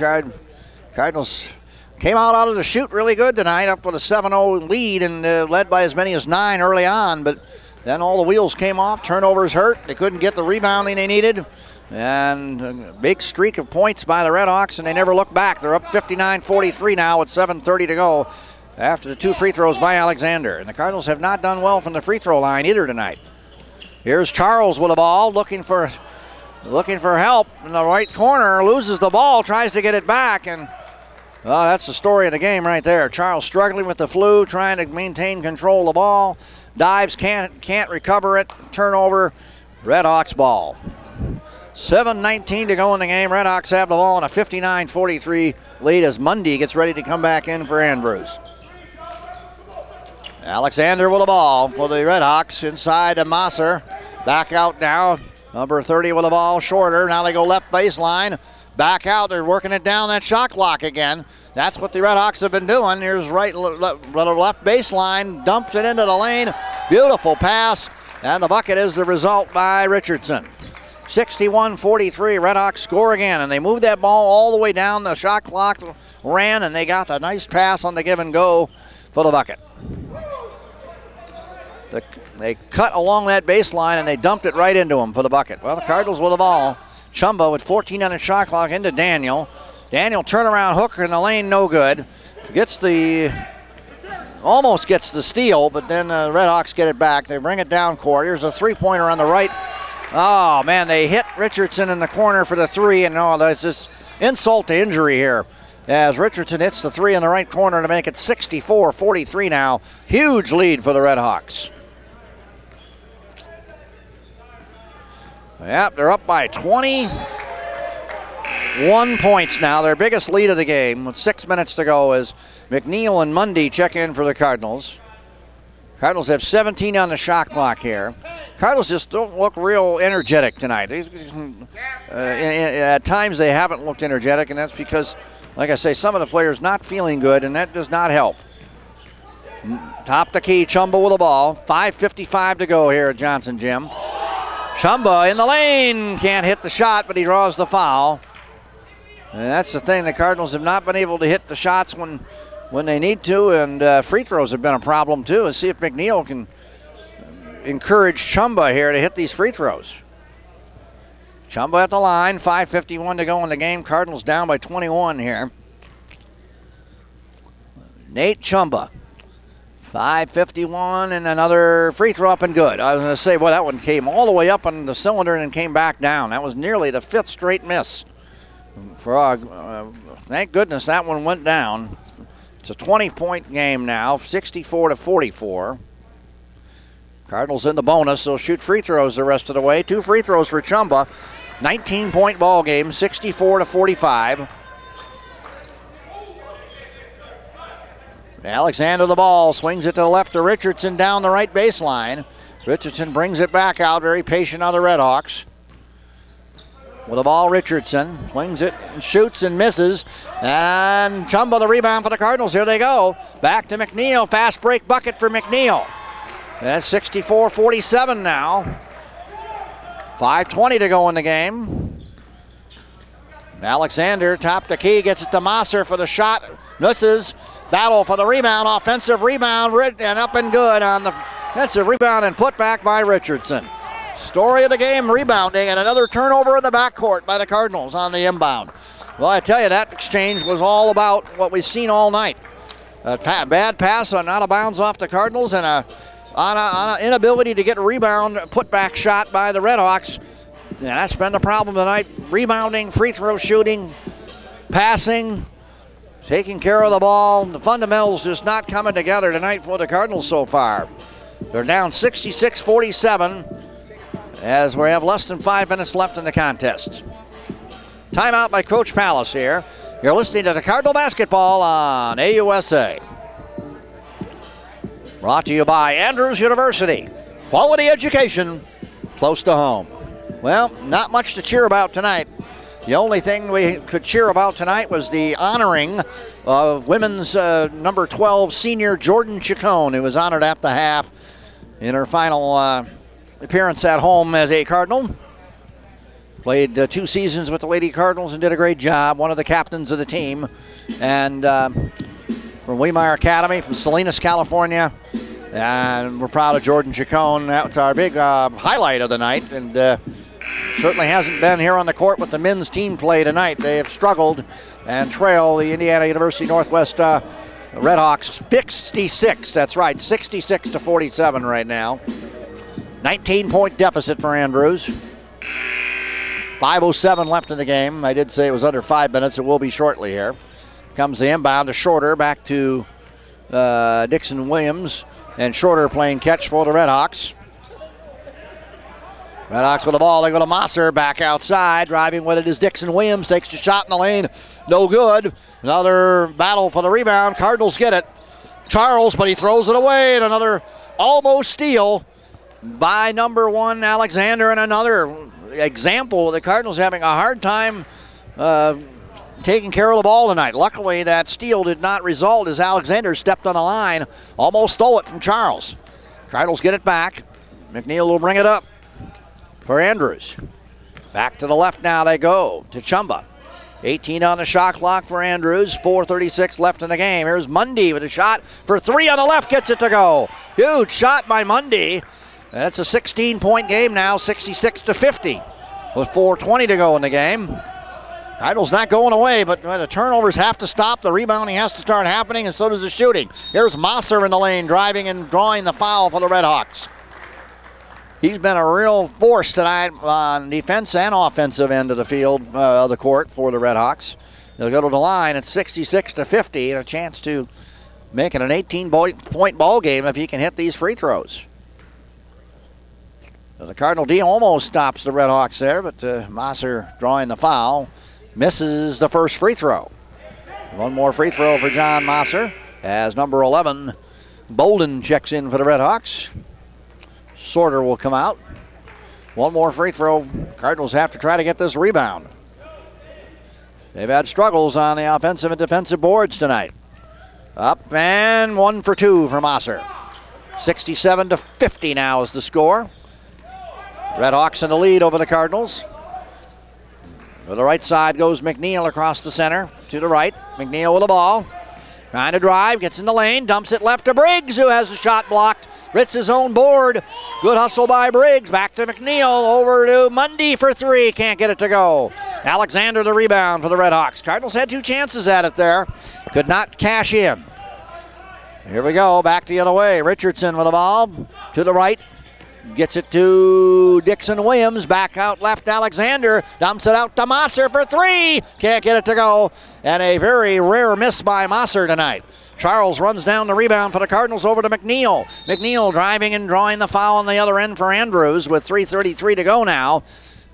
Cardinals came out of the chute really good tonight, up with a 7-0 lead and led by as many as 9 early on. But then all the wheels came off. Turnovers hurt. They couldn't get the rebounding they needed. And a big streak of points by the Redhawks, and they never looked back. They're up 59-43 now with 7:30 to go after the 2 free throws by Alexander. And the Cardinals have not done well from the free throw line either tonight. Here's Charles with the ball, looking for help in the right corner, loses the ball, tries to get it back, and that's the story of the game right there. Charles struggling with the flu, trying to maintain control of the ball, dives, can't recover it, turnover, Redhawks ball. 7:19 to go in the game. Redhawks have the ball in a 59-43 lead as Mundy gets ready to come back in for Andrews. Alexander with the ball for the Redhawks inside to Masser. Back out now. Number 30 with the ball, shorter. Now they go left baseline. Back out. They're working it down that shot clock again. That's what the Redhawks have been doing. Here's left baseline. Dumps it into the lane. Beautiful pass. And the bucket is the result by Richardson. 61-43. Redhawks score again. And they moved that ball all the way down. The shot clock ran, and they got the nice pass on the give and go for the bucket. They cut along that baseline, and they dumped it right into him for the bucket. Well, the Cardinals with the ball. Chumba with 14 on the shot clock into Daniel. Daniel turnaround hooker in the lane, no good. Almost gets the steal, but then the Redhawks get it back. They bring it down court. Here's a three-pointer on the right. Oh, man, they hit Richardson in the corner for the 3, and there's this insult to injury here as Richardson hits the 3 in the right corner to make it 64-43 now. Huge lead for the Redhawks. Yep, they're up by 21 points now. Their biggest lead of the game with 6 minutes to go as McNeil and Mundy check in for the Cardinals. Cardinals have 17 on the shot clock here. Cardinals just don't look real energetic tonight. At times they haven't looked energetic, and that's because, like I say, some of the players not feeling good, and that does not help. Top the key, Chumba with the ball. 5:55 to go here at Johnson Gym. Chumba in the lane, can't hit the shot, but he draws the foul. And that's the thing, the Cardinals have not been able to hit the shots when they need to, and free throws have been a problem too. Let's see if McNeil can encourage Chumba here to hit these free throws. Chumba at the line, 5:51 to go in the game. Cardinals down by 21 here. Nate Chumba. 5:51 and another free throw up and good. I was going to say, well, that one came all the way up on the cylinder and came back down. That was nearly the 5th straight miss. Thank goodness that one went down. It's a 20-point game now, 64-44. Cardinals in the bonus. They'll shoot free throws the rest of the way. 2 free throws for Chumba. 19-point ball game, 64-45. Alexander the ball, swings it to the left to Richardson down the right baseline. Richardson brings it back out, very patient on the Redhawks. With the ball, Richardson swings it and shoots and misses. And Chumba the rebound for the Cardinals. Here they go. Back to McNeil. Fast break bucket for McNeil. That's 64-47 now. 5:20 to go in the game. Alexander, top the key, gets it to Masser for the shot. Misses. Battle for the rebound. Offensive rebound and up and good on the offensive rebound and put back by Richardson. Story of the game, rebounding, and another turnover in the backcourt by the Cardinals on the inbound. Well, I tell you, that exchange was all about what we've seen all night. A bad pass on out of bounds off the Cardinals and on an inability to get a rebound put-back shot by the Redhawks. And that's been the problem tonight. Rebounding, free throw shooting, passing, taking care of the ball. The fundamentals just not coming together tonight for the Cardinals so far. They're down 66-47 as we have less than 5 minutes left in the contest. Timeout by Coach Palace here. You're listening to the Cardinal Basketball on AUSA. Brought to you by Andrews University. Quality education close to home. Well, not much to cheer about tonight. The only thing we could cheer about tonight was the honoring of women's number 12 senior Jordan Chacon, who was honored at the half in her final appearance at home as a Cardinal. Played 2 seasons with the Lady Cardinals and did a great job. One of the captains of the team. And from Weimar Academy from Salinas, California. And we're proud of Jordan Chacon. That's our big highlight of the night. And certainly hasn't been here on the court with the men's team play tonight. They have struggled and trail the Indiana University Northwest Redhawks 66, that's right, 66 to 47 right now. 19-point deficit for Andrews. 5:07 left in the game. I did say it was under 5 minutes. It will be shortly here. Comes the inbound to Shorter, back to Dixon Williams, and Shorter playing catch for the Redhawks. Redhawks with the ball. They go to Mosser, back outside. Driving with it is Dixon Williams. Takes the shot in the lane. No good. Another battle for the rebound. Cardinals get it. Charles, but he throws it away. And another almost steal by number 1, Alexander. And another example of the Cardinals having a hard time taking care of the ball tonight. Luckily, that steal did not result as Alexander stepped on the line. Almost stole it from Charles. Cardinals get it back. McNeil will bring it up for Andrews. Back to the left now they go to Chumba. 18 on the shot clock for Andrews. 4:36 left in the game. Here's Mundy with a shot for 3 on the left. Gets it to go. Huge shot by Mundy. That's a 16-point game now, 66 to 50 with 4:20 to go in the game. Cardinals not going away, but the turnovers have to stop. The rebounding has to start happening, and so does the shooting. Here's Mosser in the lane, driving and drawing the foul for the Redhawks. He's been a real force tonight on defense and offensive end of the field, of the court for the Redhawks. They'll go to the line at 66 to 50, and a chance to make it an 18-point ball game if he can hit these free throws. The Cardinal D almost stops the Redhawks there, but Mosser drawing the foul. Misses the first free throw. One more free throw for John Mosser as number 11, Bolden, checks in for the Redhawks. Sorter will come out. One more free throw. Cardinals have to try to get this rebound. They've had struggles on the offensive and defensive boards tonight. Up and 1 for 2 for Mosser. 67 to 50 now is the score. Redhawks in the lead over the Cardinals. To the right side goes McNeil across the center. To the right, McNeil with the ball. Trying to drive, gets in the lane, dumps it left to Briggs, who has the shot blocked. Ritz his own board. Good hustle by Briggs. Back to McNeil, over to Mundy for 3. Can't get it to go. Alexander the rebound for the Redhawks. Cardinals had 2 chances at it there. Could not cash in. Here we go, back the other way. Richardson with the ball. To the right. Gets it to Dixon Williams. Back out left, Alexander. Dumps it out to Mosser for 3. Can't get it to go. And a very rare miss by Mosser tonight. Charles runs down the rebound for the Cardinals over to McNeil. McNeil driving and drawing the foul on the other end for Andrews with 3:33 to go now.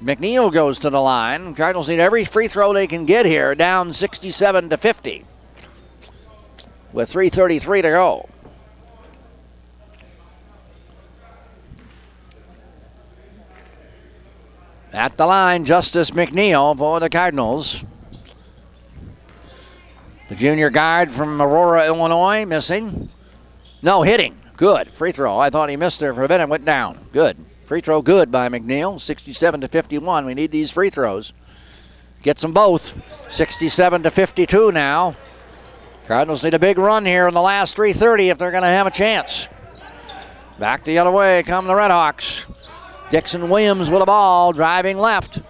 McNeil goes to the line. Cardinals need every free throw they can get here, down 67 to 50 with 3:33 to go. At the line, Justice McNeil for the Cardinals. The junior guard from Aurora, Illinois, missing. No, hitting. Good. Free throw. I thought he missed there for a minute. Went down. Good. Free throw good by McNeil. 67 to 51. We need these free throws. Gets them both. 67 to 52 now. Cardinals need a big run here in the last 3:30 if they're going to have a chance. Back the other way come the Redhawks. Dixon Williams with the ball, driving left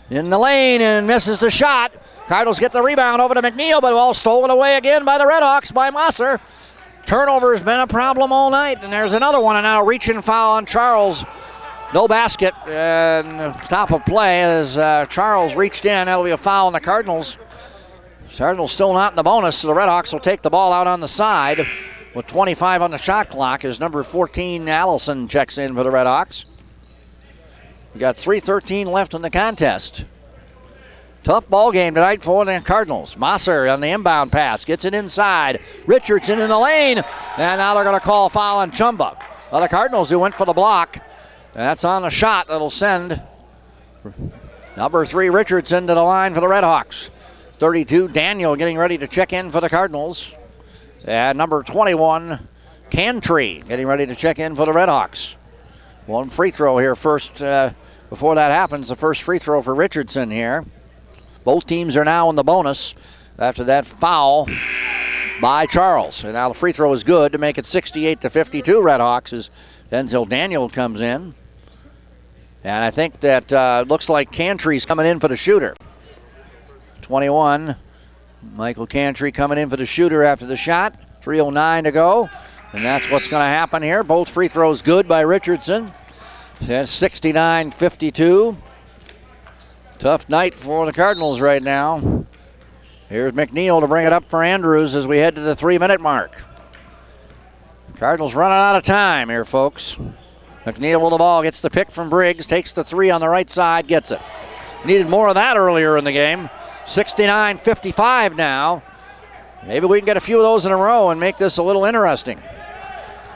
in the lane and misses the shot. Cardinals get the rebound over to McNeil, but all stolen away again by the Redhawks by Mosser. Turnover has been a problem all night, and there's another one, and now reaching foul on Charles. No basket, and top of play as Charles reached in. That'll be a foul on the Cardinals. Cardinals still not in the bonus, so the Redhawks will take the ball out on the side with 25 on the shot clock as number 14, Allison, checks in for the Redhawks. We got 3:13 left in the contest. Tough ball game tonight for the Cardinals. Mosser on the inbound pass, gets it inside. Richardson in the lane, and now they're going to call a foul on Chumba. Well, the Cardinals who went for the block. That's on the shot that'll send number 3 Richardson to the line for the Redhawks. 32 Daniel getting ready to check in for the Cardinals. And number 21 Cantry getting ready to check in for the Redhawks. One free throw here first. Before that happens, the first free throw for Richardson here. Both teams are now in the bonus after that foul by Charles. And now the free throw is good to make it 68 to 52 Redhawks as Denzel Daniel comes in. And I think that looks like Cantry's coming in for the shooter. 21, Michael Cantry coming in for the shooter after the shot. 3:09 to go. And that's what's going to happen here. Both free throws good by Richardson. That's 69-52. Tough night for the Cardinals right now. Here's McNeil to bring it up for Andrews as we head to the 3-minute mark. Cardinals running out of time here, folks. McNeil with the ball, gets the pick from Briggs, takes the three on the right side, gets it. Needed more of that earlier in the game. 69-55 now. Maybe we can get a few of those in a row and make this a little interesting.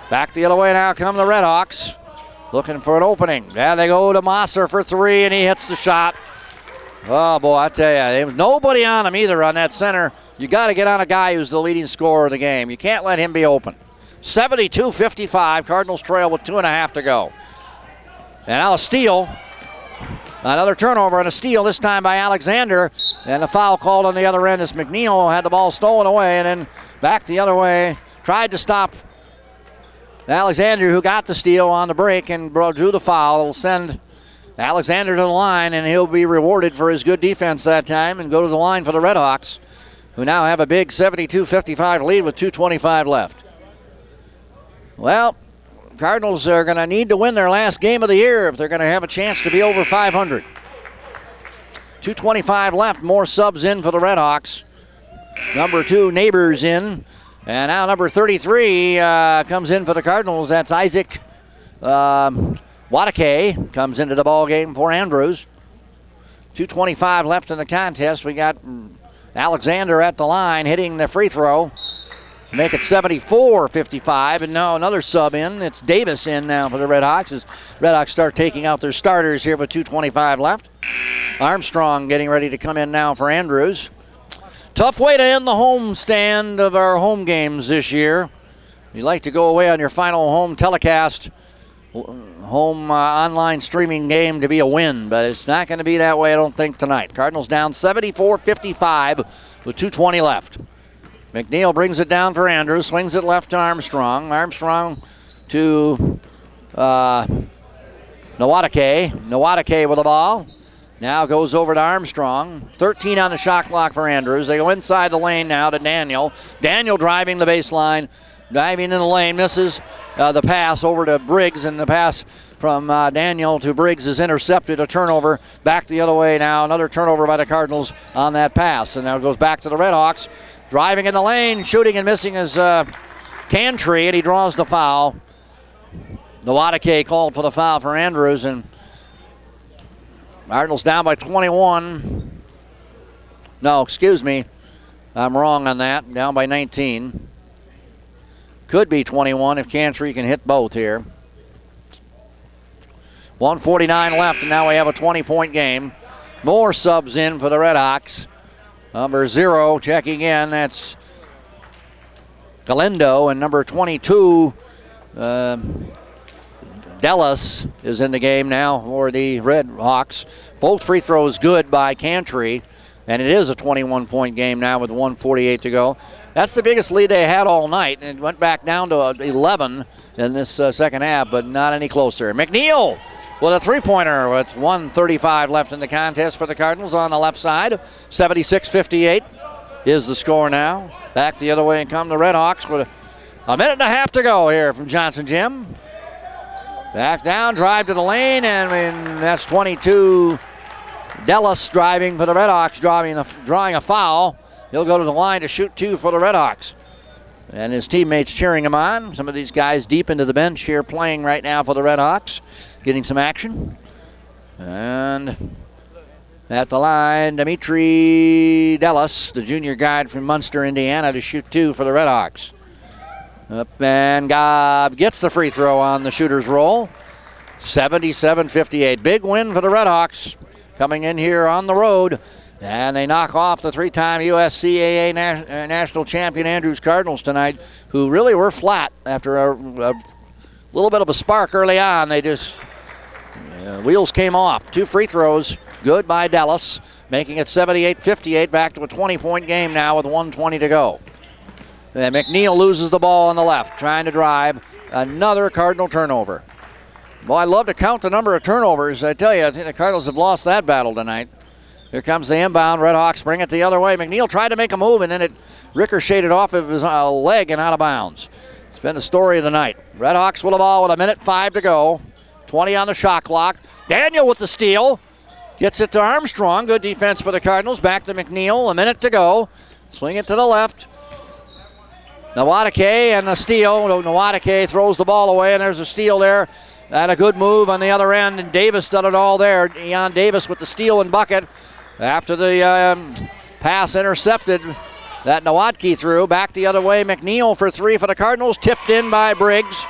Back the other way now come the Redhawks. Looking for an opening. Yeah, they go to Mosser for three, and he hits the shot. Oh, boy, I tell you, there was nobody on him either on that center. You got to get on a guy who's the leading scorer of the game. You can't let him be open. 72-55, Cardinals trail with 2.5 to go. And now a steal. Another turnover and a steal, this time by Alexander. And the foul called on the other end as McNeil had the ball stolen away and then back the other way. Tried to stop Alexander, who got the steal on the break and drew the foul. It'll send Alexander to the line, and he'll be rewarded for his good defense that time and go to the line for the Redhawks, who now have a big 72-55 lead with 2:25 left. Well, Cardinals are going to need to win their last game of the year if they're going to have a chance to be over 500. 2:25 left, more subs in for the Redhawks. Number 2, Neighbors in. And now number 33 comes in for the Cardinals. That's Isaac Wadake comes into the ball game for Andrews. 2:25 left in the contest. We got Alexander at the line hitting the free throw to make it 74-55. And now another sub in. It's Davis in now for the Redhawks as Redhawks start taking out their starters here with 2:25 left. Armstrong getting ready to come in now for Andrews. Tough way to end the home stand of our home games this year. You'd like to go away on your final home telecast, home online streaming game to be a win, but it's not going to be that way, I don't think, tonight. Cardinals down 74-55 with 2:20 left. McNeil brings it down for Andrews, swings it left to Armstrong. Armstrong to Nwadike. Nwadike with the ball. Now goes over to Armstrong. 13 on the shot clock for Andrews. They go inside the lane now to Daniel. Daniel driving the baseline, diving in the lane, misses the pass over to Briggs, and the pass from Daniel to Briggs is intercepted. A turnover back the other way now. Another turnover by the Cardinals on that pass. And now it goes back to the Redhawks. Driving in the lane, shooting and missing is Cantry, and he draws the foul. Nwadike called for the foul for Andrews, and Cardinals down by 21. No, excuse me. I'm wrong on that. Down by 19. Could be 21 if Cantry can hit both here. 1:49 left, and now we have a 20-point game. More subs in for the Redhawks. Number 0 checking in. That's Galindo, and number 22, Dallas is in the game now for the Redhawks. Both free throws good by Cantry, and it is a 21-point game now with 1:48 to go. That's the biggest lead they had all night, and it went back down to 11 in this second half, but not any closer. McNeil with a three-pointer with 1:35 left in the contest for the Cardinals on the left side. 76-58 is the score now. Back the other way and come the Redhawks with a minute and a half to go here from Johnson Gym. Back down, drive to the lane, and that's 22. Dallas driving for the Redhawks, drawing a foul. He'll go to the line to shoot 2 for the Redhawks. And his teammates cheering him on. Some of these guys deep into the bench here playing right now for the Redhawks, getting some action. And at the line, Dimitri Dallas, the junior guide from Munster, Indiana, to shoot 2 for the Redhawks. Up and Gobb gets the free throw on the shooter's roll. 77-58. Big win for the Redhawks coming in here on the road. And they knock off the 3-time USCAA national champion Andrews Cardinals tonight, who really were flat after a little bit of a spark early on. They just, wheels came off. 2 free throws, good by Dallas, making it 78-58, back to a 20-point game now with 1:20 to go. And McNeil loses the ball on the left, trying to drive. Another Cardinal turnover. Well, I love to count the number of turnovers. I tell you, I think the Cardinals have lost that battle tonight. Here comes the inbound. Redhawks bring it the other way. McNeil tried to make a move, and then it ricocheted off of his leg and out of bounds. It's been the story of the night. Redhawks with the ball with 1:05 to go. 20 on the shot clock. Daniel with the steal. Gets it to Armstrong. Good defense for the Cardinals. Back to McNeil. 1 minute to go. Swing it to the left. Nwadike and the steal. Nwadike throws the ball away, and there's a steal there. And a good move on the other end, and Davis done it all there. Eon Davis with the steal and bucket. After the pass intercepted that Nwadike threw. Back the other way, McNeil for 3 for the Cardinals. Tipped in by Briggs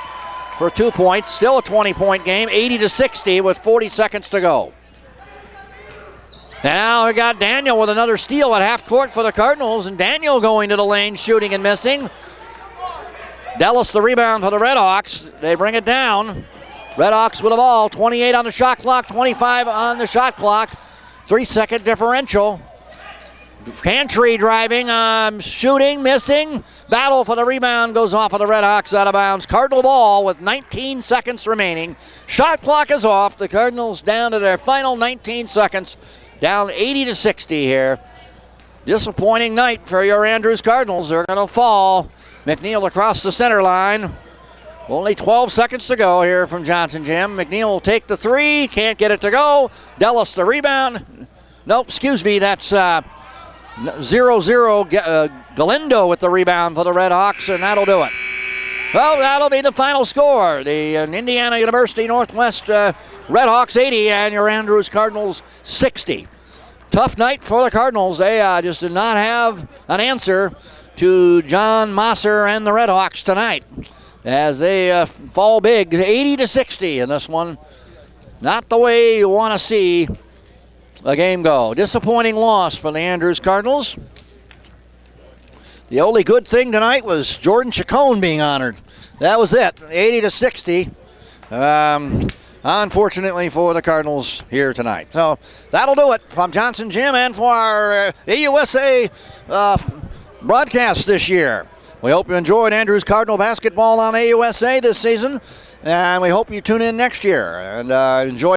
for 2 points. Still a 20-point game, 80-60 with 40 seconds to go. And now we got Daniel with another steal at half court for the Cardinals, and Daniel going to the lane, shooting and missing. Dellis the rebound for the Redhawks. They bring it down. Redhawks with the ball, 28 on the shot clock, 25 on the shot clock. 3-second differential. Cantry driving, shooting, missing. Battle for the rebound goes off of the Redhawks out of bounds. Cardinal ball with 19 seconds remaining. Shot clock is off. The Cardinals down to their final 19 seconds. Down 80-60 here. Disappointing night for your Andrews Cardinals. They're going to fall. McNeil across the center line. Only 12 seconds to go here from Johnson Jim. McNeil will take the 3. Can't get it to go. Dellis the rebound. Nope, excuse me. That's 0-0. Galindo with the rebound for the Redhawks, and that'll do it. Well, that'll be the final score. The Indiana University Northwest Redhawks 80 and your Andrews Cardinals 60. Tough night for the Cardinals. They just did not have an answer to John Mosser and the Redhawks tonight, as they fall big, 80-60 in this one. Not the way you want to see a game go. Disappointing loss for the Andrews Cardinals. The only good thing tonight was Jordan Chacon being honored. That was it, 80-60. Unfortunately for the Cardinals here tonight. So that'll do it from Johnson Jim and for our AUSA broadcast this year. We hope you enjoyed Andrews Cardinal basketball on AUSA this season, and we hope you tune in next year and enjoy